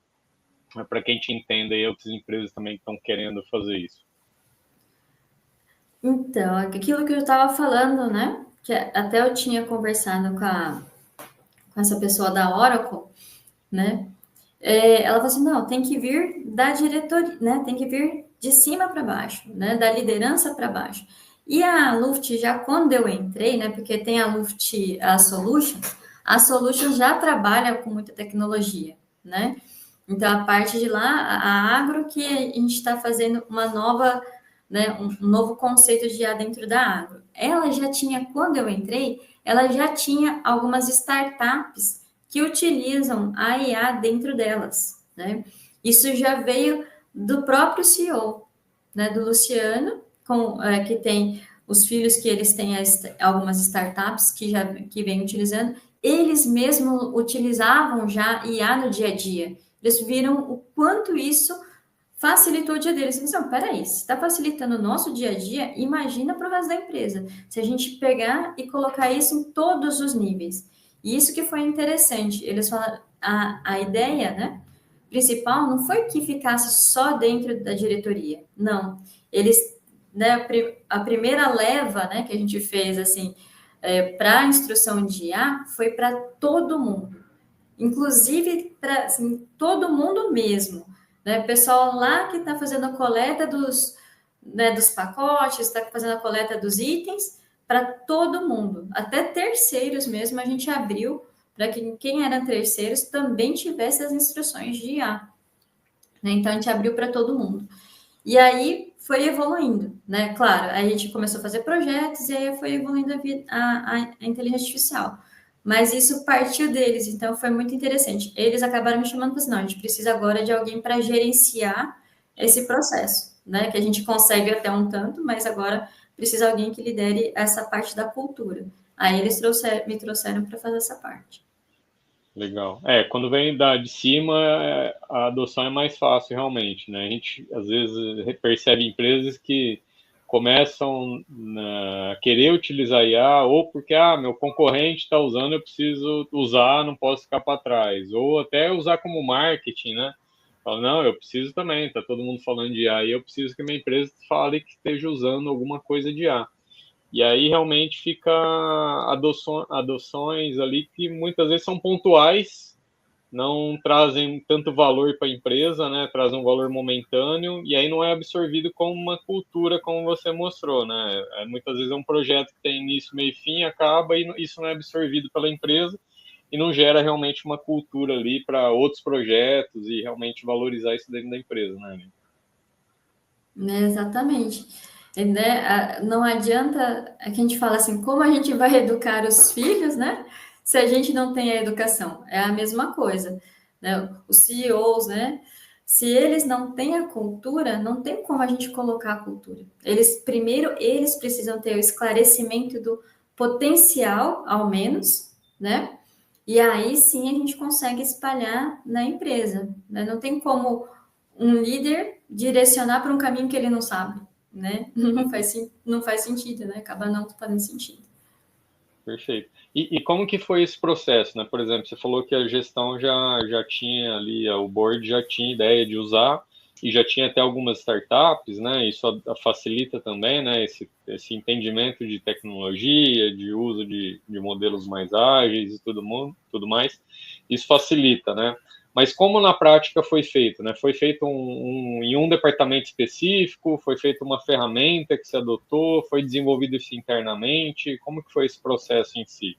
Para que a gente entenda aí, outras empresas também estão querendo fazer isso. Então, aquilo que eu estava falando, né? Que até eu tinha conversado com essa pessoa da Oracle, né? Ela falou assim, não, tem que vir da diretoria, né? Tem que vir de cima para baixo, né? Da liderança para baixo. E a Luft, já quando eu entrei, né? Porque tem a Luft, a Solutions já trabalha com muita tecnologia, né? Então, a parte de lá, a Agro, que a gente está fazendo uma nova, né, um novo conceito de IA dentro da Agro. Ela já tinha, quando eu entrei, ela já tinha algumas startups que utilizam a IA dentro delas, né? Isso já veio do próprio CEO, né, do Luciano, que tem os filhos que eles têm algumas startups que vêm utilizando, eles mesmos utilizavam já IA no dia a dia. Eles viram o quanto isso facilitou o dia deles. Eles pensaram, peraí, se está facilitando o nosso dia a dia, imagina para o resto da empresa. Se a gente pegar e colocar isso em todos os níveis. E isso que foi interessante. Eles falaram, a ideia, né, principal não foi que ficasse só dentro da diretoria. Não. Eles, né, a primeira leva, né, que a gente fez, assim, para a instrução de IA foi para todo mundo, inclusive para assim, todo mundo mesmo, né? O pessoal lá que está fazendo a coleta dos pacotes, está fazendo a coleta dos itens, para todo mundo, até terceiros mesmo, a gente abriu para que quem era terceiros também tivesse as instruções de IA, né? Então a gente abriu para todo mundo. E aí foi evoluindo, né? Claro, a gente começou a fazer projetos e aí foi evoluindo a inteligência artificial. Mas isso partiu deles, então foi muito interessante. Eles acabaram me chamando e falaram assim, não, a gente precisa agora de alguém para gerenciar esse processo, né? Que a gente consegue até um tanto, mas agora precisa alguém que lidere essa parte da cultura. Aí eles me trouxeram para fazer essa parte. Legal. Quando vem de cima, a adoção é mais fácil, realmente, né? A gente, às vezes, percebe empresas que começam a querer utilizar IA, ou porque, meu concorrente está usando, eu preciso usar, não posso ficar para trás. Ou até usar como marketing, né? Fala, não, eu preciso também, está todo mundo falando de IA, e eu preciso que minha empresa fale que esteja usando alguma coisa de IA. E aí realmente fica adoções ali que muitas vezes são pontuais, não trazem tanto valor para a empresa, né? Trazem um valor momentâneo e aí não é absorvido como uma cultura, como você mostrou, né? Muitas vezes é um projeto que tem início, meio e fim, acaba e isso não é absorvido pela empresa e não gera realmente uma cultura ali para outros projetos e realmente valorizar isso dentro da empresa, né? Né, exatamente. Né? Não adianta que a gente fala assim, como a gente vai educar os filhos, né? Se a gente não tem a educação. É a mesma coisa. Né? Os CEOs, né? Se eles não têm a cultura, não tem como a gente colocar a cultura. Primeiro, eles precisam ter o esclarecimento do potencial, ao menos, né? E aí sim a gente consegue espalhar na empresa. Né? Não tem como um líder direcionar para um caminho que ele não sabe, né? Não faz sentido, né? Acaba não fazendo sentido. Perfeito. E como que foi esse processo, né? Por exemplo, você falou que a gestão já tinha ali, o board já tinha ideia de usar e já tinha até algumas startups, né? Isso facilita também, né? Esse entendimento de tecnologia, de uso de modelos mais ágeis e tudo mais. Isso facilita, né? Mas como na prática foi feito, né? Foi feito em um departamento específico? Foi feita uma ferramenta que se adotou? Foi desenvolvido isso internamente? Como que foi esse processo em si?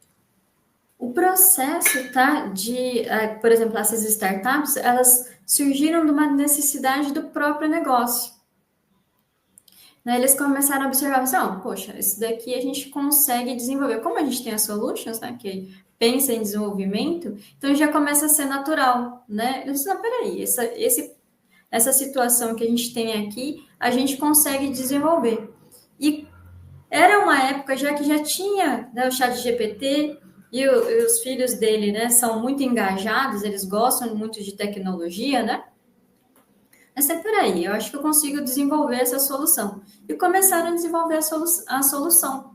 O processo, tá, por exemplo, essas startups, elas surgiram de uma necessidade do próprio negócio. Né? Eles começaram a observar, assim, poxa, isso daqui a gente consegue desenvolver. Como a gente tem a Solutions, né, que pensa em desenvolvimento, então já começa a ser natural, né? Eu disse, não, peraí, essa situação que a gente tem aqui, a gente consegue desenvolver. E era uma época já que já tinha, né, o chat GPT e os filhos dele, né, são muito engajados, eles gostam muito de tecnologia, né? Mas peraí, eu acho que eu consigo desenvolver essa solução. E começaram a desenvolver a solução,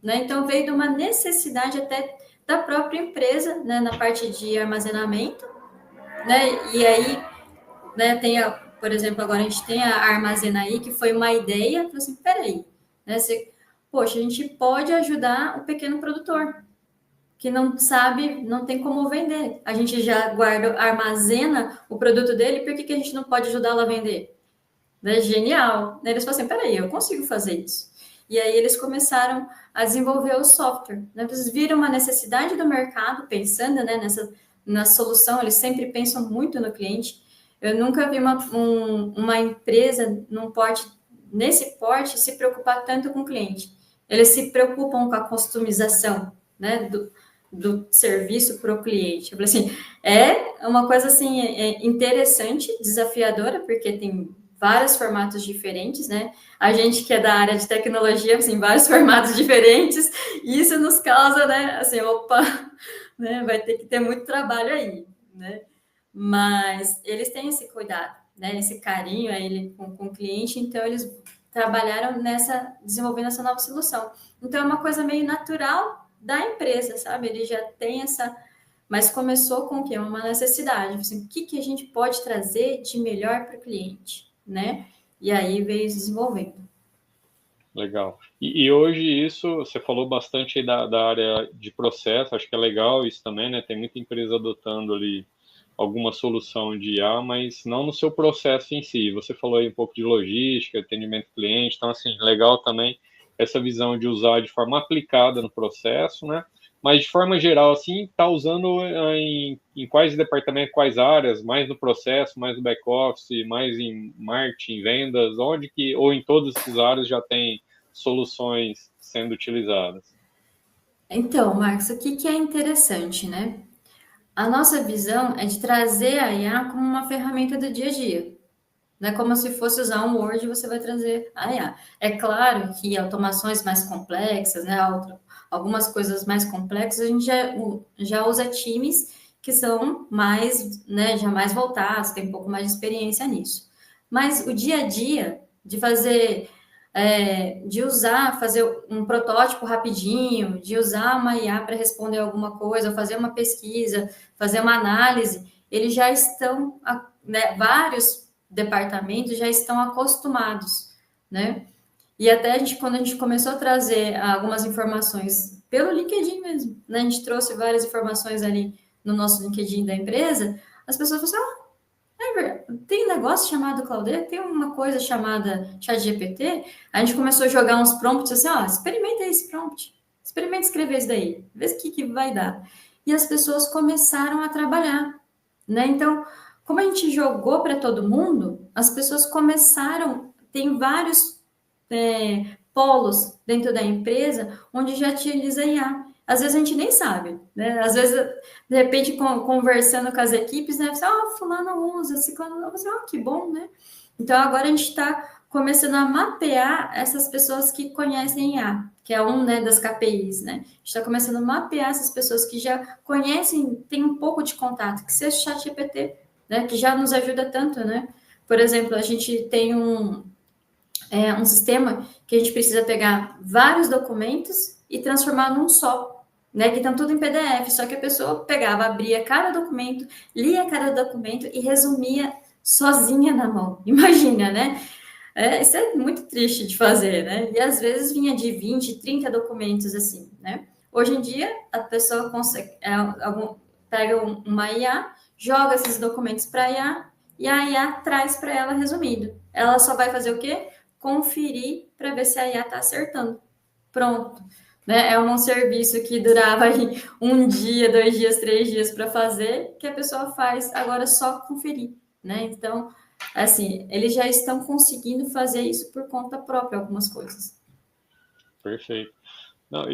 né? Então veio de uma necessidade até da própria empresa, né, na parte de armazenamento, né? E aí, né, por exemplo, agora a gente tem a Armazenaí, que foi uma ideia, assim, peraí, né? Poxa, a gente pode ajudar o pequeno produtor, que não sabe, não tem como vender. A gente já armazena o produto dele, por que a gente não pode ajudá-lo a vender? Né? Genial. Eles falaram assim, peraí, eu consigo fazer isso. E aí eles começaram a desenvolver o software. Né? Eles viram uma necessidade do mercado, pensando, né, na solução, eles sempre pensam muito no cliente. Eu nunca vi uma empresa nesse porte se preocupar tanto com o cliente. Eles se preocupam com a customização, né, do serviço para o cliente. Eu falei assim, é uma coisa assim interessante, desafiadora, porque tem vários formatos diferentes, né? A gente que é da área de tecnologia, assim, vários formatos diferentes, e isso nos causa, né, assim, opa, né, vai ter que ter muito trabalho aí, né? Mas eles têm esse cuidado, né, esse carinho aí com o cliente, então eles trabalharam desenvolvendo essa nova solução. Então é uma coisa meio natural da empresa, sabe? Ele já tem mas começou com o quê? Uma necessidade. Assim, o que a gente pode trazer de melhor para o cliente, né? E aí veio desenvolvendo. Legal. E hoje isso, você falou bastante aí da área de processo, acho que é legal isso também, né? Tem muita empresa adotando ali alguma solução de IA, mas não no seu processo em si. Você falou aí um pouco de logística, atendimento cliente, então, assim, legal também essa visão de usar de forma aplicada no processo, né? Mas, de forma geral, assim, está usando em quais departamentos, quais áreas, mais no processo, mais no back-office, mais em marketing, vendas, onde que, ou em todas essas áreas já tem soluções sendo utilizadas? Então, Marcos, o que que é interessante, né? A nossa visão é de trazer a IA como uma ferramenta do dia a dia. Não é como se fosse usar um Word e você vai trazer a IA. É claro que automações mais complexas, né, algumas coisas mais complexas, a gente já usa times que são mais, né, já mais voltados, tem um pouco mais de experiência nisso. Mas o dia a dia de fazer, de usar, fazer um protótipo rapidinho, de usar uma IA para responder alguma coisa, ou fazer uma pesquisa, fazer uma análise, eles já estão, né, vários departamentos já estão acostumados, né? E até quando a gente começou a trazer algumas informações pelo LinkedIn mesmo, né? A gente trouxe várias informações ali no nosso LinkedIn da empresa, as pessoas falaram assim, tem um negócio chamado Claude, tem uma coisa chamada ChatGPT, a gente começou a jogar uns prompts assim, experimenta esse prompt, experimenta escrever isso daí, vê o que vai dar. E as pessoas começaram a trabalhar, né? Então, como a gente jogou para todo mundo, as pessoas começaram, tem vários polos dentro da empresa onde já utiliza IA. Às vezes a gente nem sabe, né? Às vezes, de repente, conversando com as equipes, né? Você, fulano usa, ciclano usa, você, que bom, né? Então, agora a gente está começando a mapear essas pessoas que conhecem IA, que é um, né, das KPIs, né? A gente está começando a mapear essas pessoas que já conhecem, tem um pouco de contato, que seja o ChatGPT, né? Que já nos ajuda tanto, né? Por exemplo, a gente tem um sistema que a gente precisa pegar vários documentos e transformar num só, né? Que estão tudo em PDF, só que a pessoa pegava, abria cada documento, lia cada documento e resumia sozinha na mão. Imagina, né? Isso é muito triste de fazer, né? E às vezes vinha de 20, 30 documentos assim, né? Hoje em dia, a pessoa consegue, pega uma IA, joga esses documentos para a IA e a IA traz para ela resumido. Ela só vai fazer o quê? Conferir para ver se a IA está acertando. Pronto. Né? É um serviço que durava aí um dia, 2 dias, 3 dias para fazer, que a pessoa faz agora só conferir. Né? Então, assim, eles já estão conseguindo fazer isso por conta própria, algumas coisas. Perfeito. Não,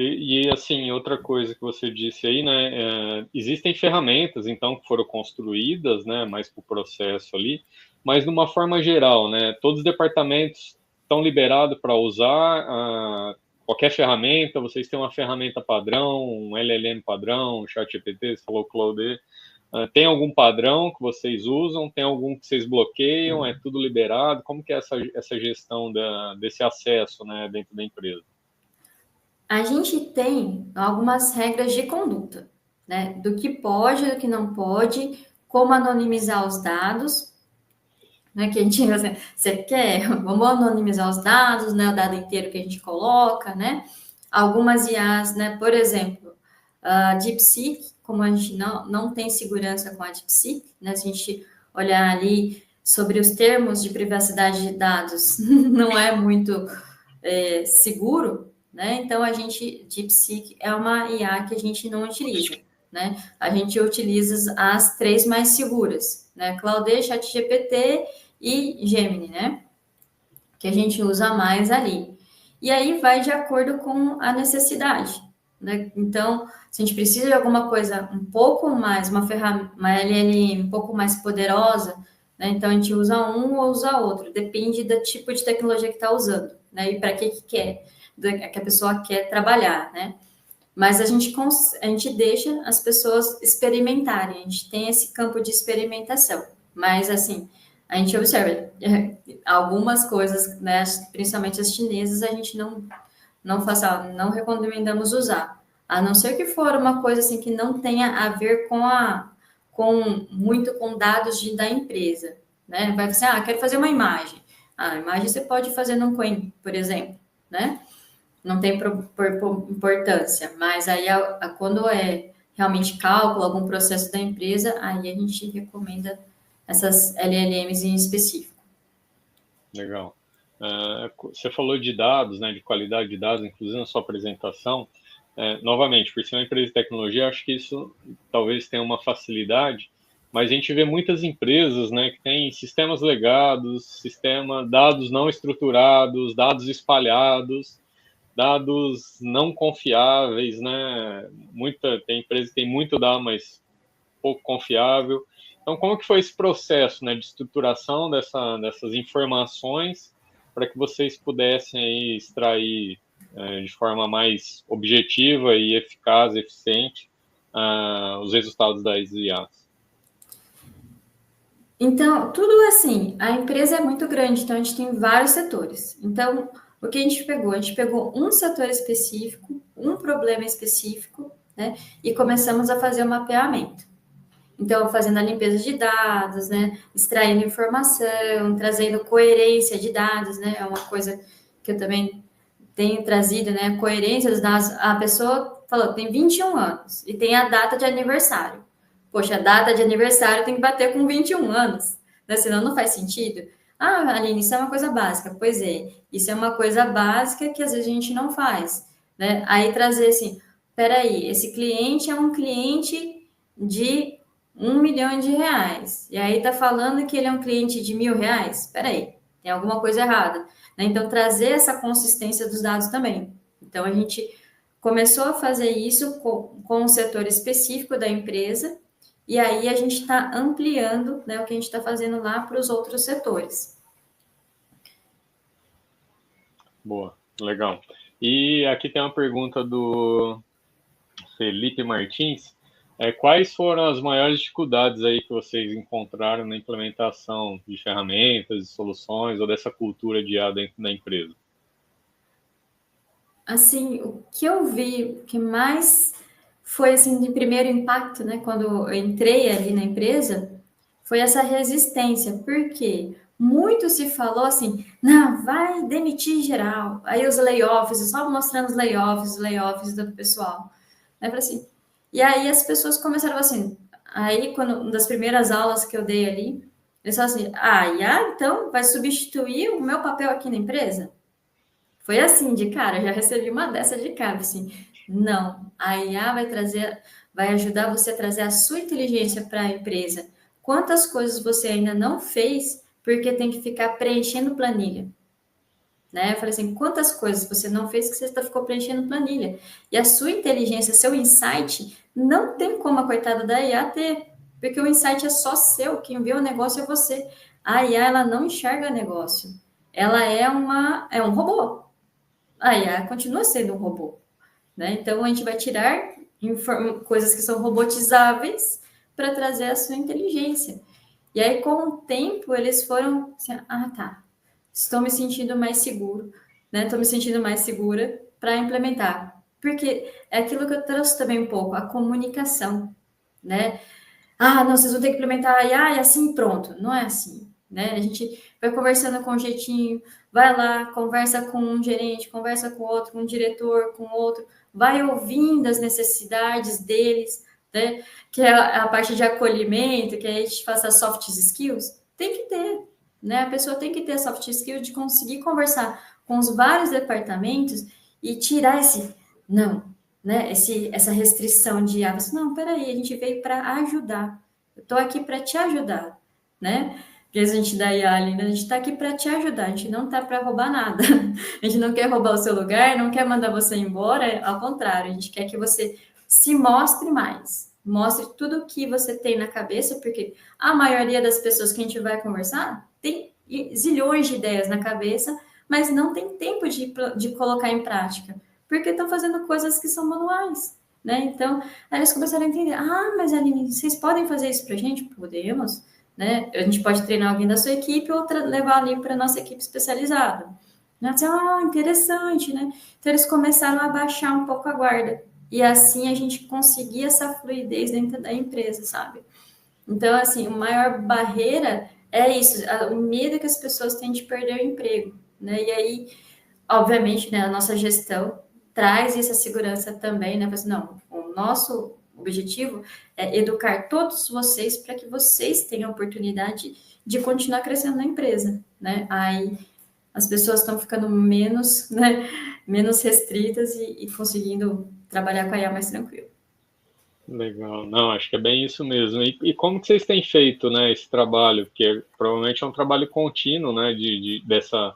assim, outra coisa que você disse aí, né, existem ferramentas, então, que foram construídas, né, mais para o processo ali, mas de uma forma geral, né, todos os departamentos estão liberados para usar qualquer ferramenta, vocês têm uma ferramenta padrão, um LLM padrão, um ChatGPT, você falou Claude, tem algum padrão que vocês usam, tem algum que vocês bloqueiam, é tudo liberado, como que é essa gestão desse acesso, né, dentro da empresa? A gente tem algumas regras de conduta, né? Do que pode, do que não pode, como anonimizar os dados, né? Que a gente, assim, você quer, vamos anonimizar os dados, né? O dado inteiro que a gente coloca, né? Algumas IAs, né? Por exemplo, a DeepSeek, como a gente não tem segurança com a DeepSeek, né? Se a gente olhar ali sobre os termos de privacidade de dados, não é muito seguro, né? Então a gente, DeepSeek é uma IA que a gente não utiliza, né? A gente utiliza as 3 mais seguras, né? Claude, ChatGPT e Gemini, né? Que a gente usa mais ali. E aí vai de acordo com a necessidade, né? Então, se a gente precisa de alguma coisa um pouco mais, uma ferramenta, uma LLM um pouco mais poderosa, né? Então a gente usa um ou usa outro, depende do tipo de tecnologia que está usando, né? E para que quer, que a pessoa quer trabalhar, né? Mas a gente deixa as pessoas experimentarem, a gente tem esse campo de experimentação. Mas, assim, a gente observa algumas coisas, né, principalmente as chinesas, a gente não recomendamos usar. A não ser que for uma coisa assim que não tenha a ver com dados da empresa, né? Vai ser, quero fazer uma imagem. A imagem você pode fazer no Qwen, por exemplo, né? Não tem importância, mas aí quando é realmente cálculo, algum processo da empresa, aí a gente recomenda essas LLMs em específico. Legal. Você falou de dados, né, de qualidade de dados, inclusive na sua apresentação. Novamente, por ser uma empresa de tecnologia, acho que isso talvez tenha uma facilidade, mas a gente vê muitas empresas, né, que têm sistemas legados, dados não estruturados, dados espalhados, dados não confiáveis, né? Tem empresa que tem muito dado, mas pouco confiável. Então, como que foi esse processo, né, de estruturação dessas informações para que vocês pudessem aí extrair de forma mais objetiva e eficaz, eficiente, os resultados das IAs? Então, tudo assim, a empresa é muito grande, então a gente tem vários setores. Então, o que a gente pegou? A gente pegou um setor específico, um problema específico, né? E começamos a fazer o mapeamento. Então, fazendo a limpeza de dados, né? Extraindo informação, trazendo coerência de dados, né? É uma coisa que eu também tenho trazido, né? Coerência dos dados. A pessoa falou, tem 21 anos e tem a data de aniversário. Poxa, a data de aniversário tem que bater com 21 anos, né? Senão não faz sentido. Ah, Aline, isso é uma coisa básica. Pois é, isso é uma coisa básica que às vezes a gente não faz, né? Aí trazer assim, peraí, esse cliente é um cliente de R$ 1 milhão. E aí tá falando que ele é um cliente de R$ 1.000? Espera aí, tem alguma coisa errada, né? Então, trazer essa consistência dos dados também. Então, a gente começou a fazer isso com um setor específico da empresa, e aí a gente está ampliando, né, o que a gente está fazendo lá para os outros setores. Boa, legal. E aqui tem uma pergunta do Felipe Martins. Quais foram as maiores dificuldades aí que vocês encontraram na implementação de ferramentas, de soluções ou dessa cultura de IA dentro da empresa? Assim, o que eu vi que mais foi assim de primeiro impacto, né, quando eu entrei ali na empresa, foi essa resistência, porque muito se falou assim, não, vai demitir geral. Aí os layoffs, só mostrando os layoffs do pessoal. Aí eu falei assim, e aí as pessoas começaram assim, aí quando uma das primeiras aulas que eu dei ali, eles falaram assim, então vai substituir o meu papel aqui na empresa? Foi assim, de cara, já recebi uma dessa de cara, assim, não, a IA vai ajudar você a trazer a sua inteligência para a empresa. Quantas coisas você ainda não fez porque tem que ficar preenchendo planilha, né? Eu falei assim, quantas coisas você não fez que você ficou preenchendo planilha? E a sua inteligência, seu insight, não tem como a coitada da IA ter, porque o insight é só seu, quem vê o negócio é você. A IA, ela não enxerga negócio. Ela é um robô, a IA continua sendo um robô, né? Então a gente vai tirar coisas que são robotizáveis para trazer a sua inteligência. E aí, com o tempo, eles foram assim, tá, estou me sentindo mais seguro, né? Estou me sentindo mais segura para implementar. Porque é aquilo que eu trouxe também um pouco, a comunicação, né? Não, vocês vão ter que implementar a IA e assim pronto. Não é assim, né? A gente vai conversando com um jeitinho, vai lá, conversa com um gerente, conversa com outro, com um diretor, com outro, vai ouvindo as necessidades deles, né? Que é a parte de acolhimento, que a gente faça soft skills, tem que ter, né? A pessoa tem que ter a soft skills de conseguir conversar com os vários departamentos e tirar não, né? Essa restrição de não, peraí, a gente veio para ajudar. Eu estou aqui para te ajudar, né? Porque a gente da Yali, né? A gente está aqui para te ajudar, a gente não está para roubar nada. A gente não quer roubar o seu lugar, não quer mandar você embora, ao contrário, a gente quer que você se mostre mais. Mostre tudo o que você tem na cabeça, porque a maioria das pessoas que a gente vai conversar tem zilhões de ideias na cabeça, mas não tem tempo de colocar em prática porque estão fazendo coisas que são manuais, né? Então, aí eles começaram a entender, mas Aline, vocês podem fazer isso para a gente? Podemos, né? A gente pode treinar alguém da sua equipe ou levar ali para a nossa equipe especializada. Assim, interessante, né? Então, eles começaram a baixar um pouco a guarda. E assim a gente conseguia essa fluidez dentro da empresa, sabe? Então, assim, a maior barreira é isso, o medo que as pessoas têm de perder o emprego, né? E aí, obviamente, né, a nossa gestão traz essa segurança também, né? Assim, não, o nosso objetivo é educar todos vocês para que vocês tenham a oportunidade de continuar crescendo na empresa, né? Aí as pessoas estão ficando menos, né, menos restritas e conseguindo trabalhar com a IA mais tranquilo. Legal, não, acho que é bem isso mesmo. E como que vocês têm feito, né, esse trabalho? Porque provavelmente é um trabalho contínuo, né, dessa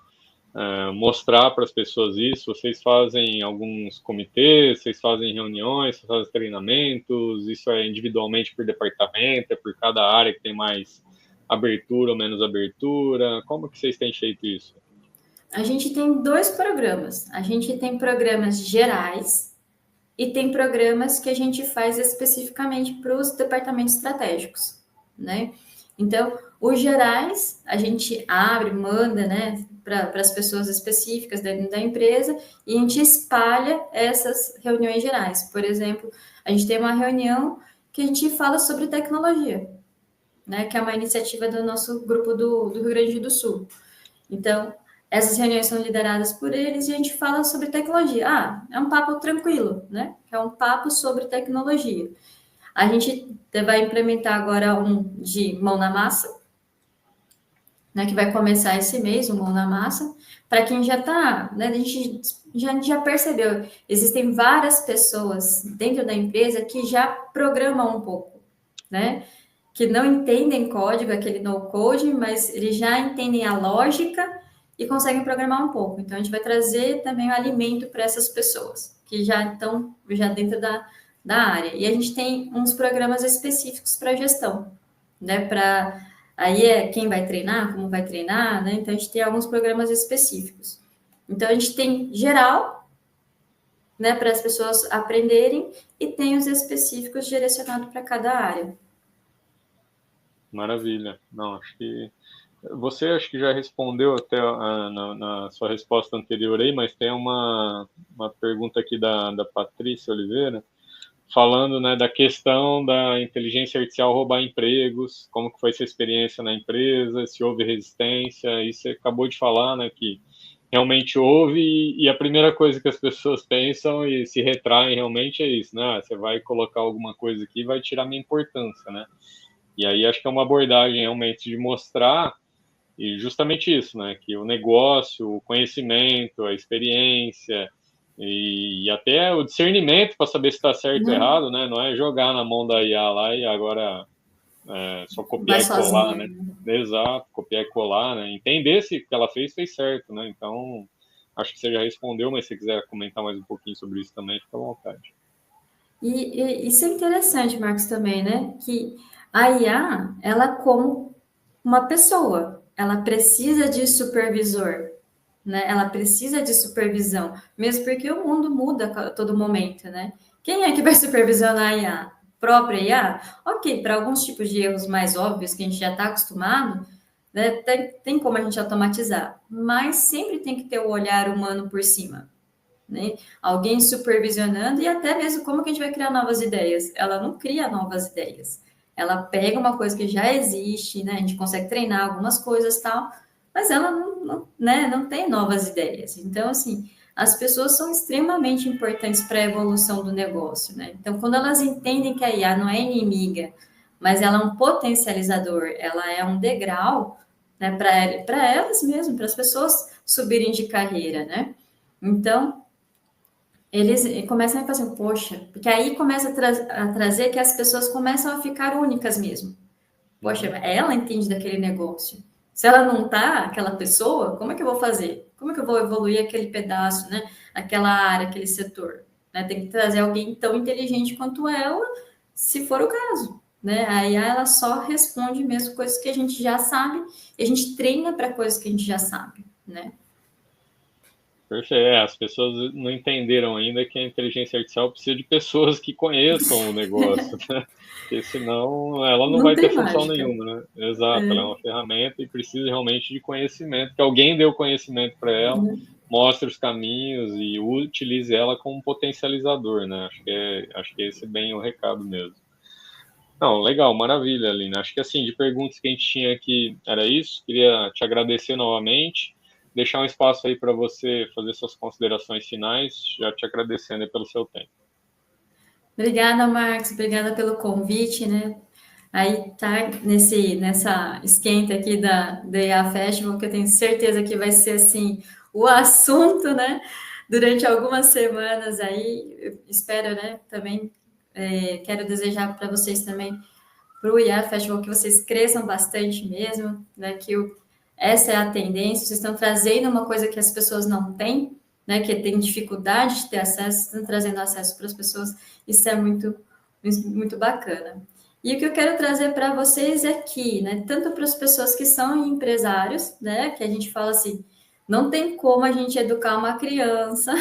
mostrar para as pessoas isso. Vocês fazem alguns comitês, vocês fazem reuniões, vocês fazem treinamentos. Isso é individualmente por departamento, é por cada área que tem mais abertura ou menos abertura. Como que vocês têm feito isso? A gente tem dois programas. A gente tem programas gerais e tem programas que a gente faz especificamente para os departamentos estratégicos, né? Então, os gerais, a gente abre, manda, né, para as pessoas específicas dentro da empresa e a gente espalha essas reuniões gerais. Por exemplo, a gente tem uma reunião que a gente fala sobre tecnologia, né, que é uma iniciativa do nosso grupo do Rio Grande do Sul. Então, essas reuniões são lideradas por eles e a gente fala sobre tecnologia. Ah, é um papo tranquilo, né? É um papo sobre tecnologia. A gente vai implementar agora um de mão na massa, né? Que vai começar esse mês, o mão na massa. Para quem já está, né? A gente já percebeu, existem várias pessoas dentro da empresa que já programam um pouco, né? Que não entendem código, aquele no-code, mas eles já entendem a lógica e conseguem programar um pouco. Então, a gente vai trazer também o alimento para essas pessoas que já estão já dentro da área. E a gente tem uns programas específicos para gestão, né? Para aí é quem vai treinar, como vai treinar, né? Então, a gente tem alguns programas específicos. Então, a gente tem geral, né, para as pessoas aprenderem, e tem os específicos direcionados para cada área. Maravilha. Não, acho que você acho que já respondeu até na sua resposta anterior aí, mas tem uma pergunta aqui da Patrícia Oliveira, falando, né, da questão da inteligência artificial roubar empregos, como que foi essa experiência na empresa, se houve resistência, e você acabou de falar, né, que realmente houve, e a primeira coisa que as pessoas pensam e se retraem realmente é isso, né, você vai colocar alguma coisa aqui e vai tirar minha importância, né, e aí acho que é uma abordagem realmente de mostrar e justamente isso, né? Que o negócio, o conhecimento, a experiência e até o discernimento para saber se está certo ou Uhum. errado, né? Não é jogar na mão da IA lá e agora só Vai copiar e colar, sozinha. né? Exato, copiar e colar, né? Entender se o que ela fez certo, né? Então, acho que você já respondeu, mas se quiser comentar mais um pouquinho sobre isso também, fica à vontade. Isso é interessante, Marcos, também, né? Que a IA, ela como uma pessoa, ela precisa de supervisor, né? Ela precisa de supervisão, mesmo porque o mundo muda a todo momento, né? Quem é que vai supervisionar a IA? Própria IA? Ok, para alguns tipos de erros mais óbvios que a gente já está acostumado, né? Tem como a gente automatizar, mas sempre tem que ter o olhar humano por cima, né? Alguém supervisionando e até mesmo como que a gente vai criar novas ideias. Ela não cria novas ideias. Ela pega uma coisa que já existe, né? A gente consegue treinar algumas coisas tal, mas ela não tem novas ideias. Então, assim, as pessoas são extremamente importantes para a evolução do negócio, né? Então, quando elas entendem que a IA não é inimiga, mas ela é um potencializador, ela é um degrau, né, para elas mesmo, para as pessoas subirem de carreira, né? Então, eles começam a falar assim, poxa, porque aí começa a trazer que as pessoas começam a ficar únicas mesmo. Poxa, Uhum. ela entende daquele negócio. Se ela não tá, aquela pessoa, como é que eu vou fazer? Como é que eu vou evoluir aquele pedaço, né? Aquela área, aquele setor? Né? Tem que trazer alguém tão inteligente quanto ela, se for o caso. Né? Aí ela só responde mesmo coisas que a gente já sabe, e a gente treina para coisas que a gente já sabe, né? Perfeito. As pessoas não entenderam ainda que a inteligência artificial precisa de pessoas que conheçam o negócio, né? Porque senão ela não Não vai ter tem função mágica. nenhuma, né? Exato, ela é É, uma ferramenta e precisa realmente de conhecimento, que alguém dê o conhecimento para ela, mostre os caminhos e utilize ela como um potencializador, né? Acho que esse é bem o recado mesmo. Não, legal, maravilha, Aline. Acho que assim, de perguntas que a gente tinha aqui, era isso. Queria te agradecer novamente. deixar um espaço aí para você fazer suas considerações finais, já te agradecendo aí pelo seu tempo. Obrigada, Marcos, obrigada pelo convite, né? Aí tá nessa esquenta aqui da IA Festival, que eu tenho certeza que vai ser assim o assunto, né? Durante algumas semanas aí, eu espero, né? Também quero desejar para vocês também, para o IA Festival, que vocês cresçam bastante mesmo, né? Essa é a tendência, vocês estão trazendo uma coisa que as pessoas não têm, né? Que tem dificuldade de ter acesso, estão trazendo acesso para as pessoas, isso é muito bacana. E o que eu quero trazer para vocês aqui, né, tanto para as pessoas que são empresários, né, que a gente fala assim, não tem como a gente educar uma criança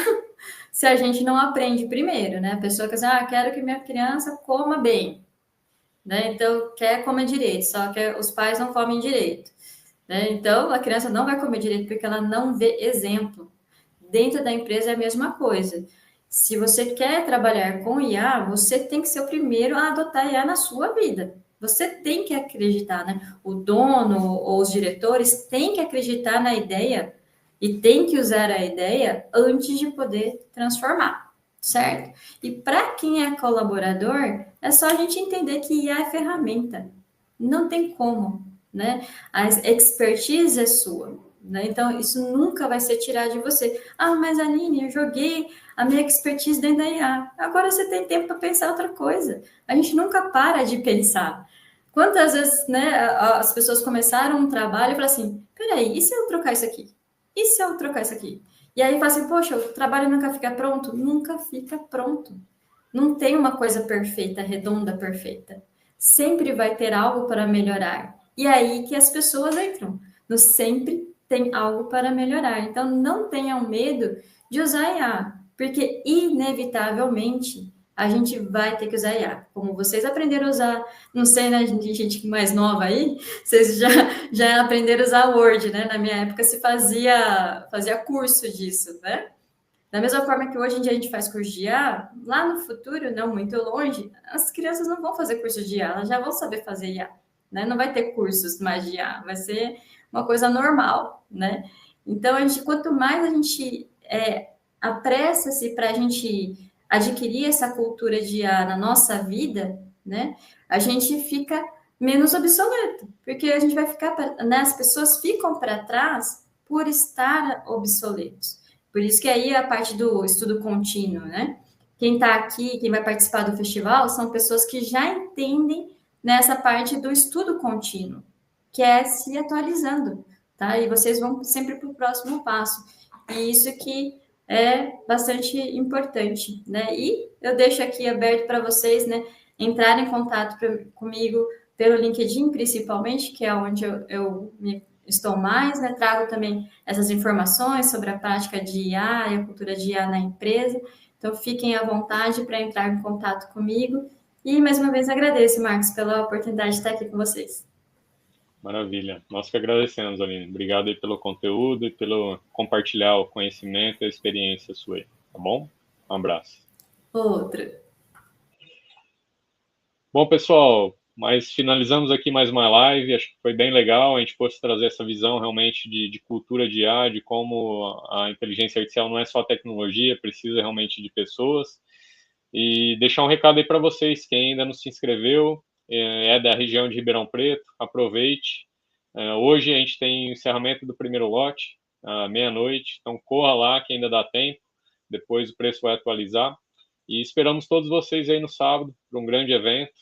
se a gente não aprende primeiro, né? A pessoa que diz, quero que minha criança coma bem, né? Então, quer comer direito, só que os pais não comem direito, né? Então, a criança não vai comer direito porque ela não vê exemplo. Dentro da empresa é a mesma coisa. Se você quer trabalhar com IA, você tem que ser o primeiro a adotar IA na sua vida. Você tem que acreditar, né? O dono ou os diretores têm que acreditar na ideia e tem que usar a ideia antes de poder transformar, certo? E para quem é colaborador, é só a gente entender que IA é ferramenta. Não tem como, né? A expertise é sua. Né? Então, isso nunca vai ser tirado de você. Mas Aline, eu joguei a minha expertise dentro da IA. Agora você tem tempo para pensar outra coisa. A gente nunca para de pensar. Quantas vezes, né, as pessoas começaram um trabalho e falaram assim, peraí, e se eu trocar isso aqui? E se eu trocar isso aqui? E aí fala assim, poxa, o trabalho nunca fica pronto? Nunca fica pronto. Não tem uma coisa perfeita, redonda, perfeita. Sempre vai ter algo para melhorar. E aí que as pessoas entram. No sempre tem algo para melhorar. Então, não tenham medo de usar IA, porque inevitavelmente a gente vai ter que usar IA. Como vocês aprenderam a usar, não sei, né, gente mais nova aí, vocês já aprenderam a usar Word, né? Na minha época se fazia curso disso, né? Da mesma forma que hoje em dia a gente faz curso de IA, lá no futuro, não muito longe, as crianças não vão fazer curso de IA, elas já vão saber fazer IA, né? Não vai ter cursos mais de IA, vai ser uma coisa normal, né? Então, quanto mais a gente apressa-se para a gente adquirir essa cultura de IA na nossa vida, né? A gente fica menos obsoleto, porque a gente vai ficar, né? As pessoas ficam para trás por estar obsoletos. Por isso que aí a parte do estudo contínuo, né? Quem está aqui, quem vai participar do festival, são pessoas que já entendem nessa parte do estudo contínuo, que é se atualizando, tá? E vocês vão sempre para o próximo passo. E isso que é bastante importante, né? E eu deixo aqui aberto para vocês, né, entrarem em contato comigo pelo LinkedIn, principalmente, que é onde eu estou mais, né? Trago também essas informações sobre a prática de IA e a cultura de IA na empresa. Então, fiquem à vontade para entrar em contato comigo. E, mais uma vez, agradeço, Marcos, pela oportunidade de estar aqui com vocês. Maravilha. Nós que agradecemos, Aline. Obrigado aí pelo conteúdo e pelo compartilhar o conhecimento e a experiência sua aí, tá bom? Um abraço. Outra. Bom, pessoal, mas finalizamos aqui mais uma live, acho que foi bem legal, a gente pôde trazer essa visão realmente de cultura de IA, de como a inteligência artificial não é só tecnologia, precisa realmente de pessoas. E deixar um recado aí para vocês, quem ainda não se inscreveu, é da região de Ribeirão Preto, aproveite. Hoje a gente tem o encerramento do primeiro lote, à meia-noite, então corra lá que ainda dá tempo, depois o preço vai atualizar. E esperamos todos vocês aí no sábado para um grande evento,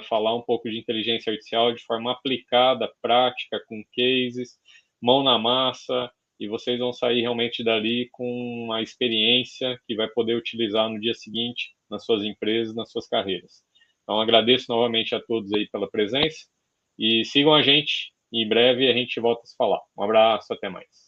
falar um pouco de inteligência artificial de forma aplicada, prática, com cases, mão na massa, e vocês vão sair realmente dali com uma experiência que vai poder utilizar no dia seguinte nas suas empresas, nas suas carreiras. Então, agradeço novamente a todos aí pela presença e sigam a gente. Em breve a gente volta a se falar. Um abraço, até mais.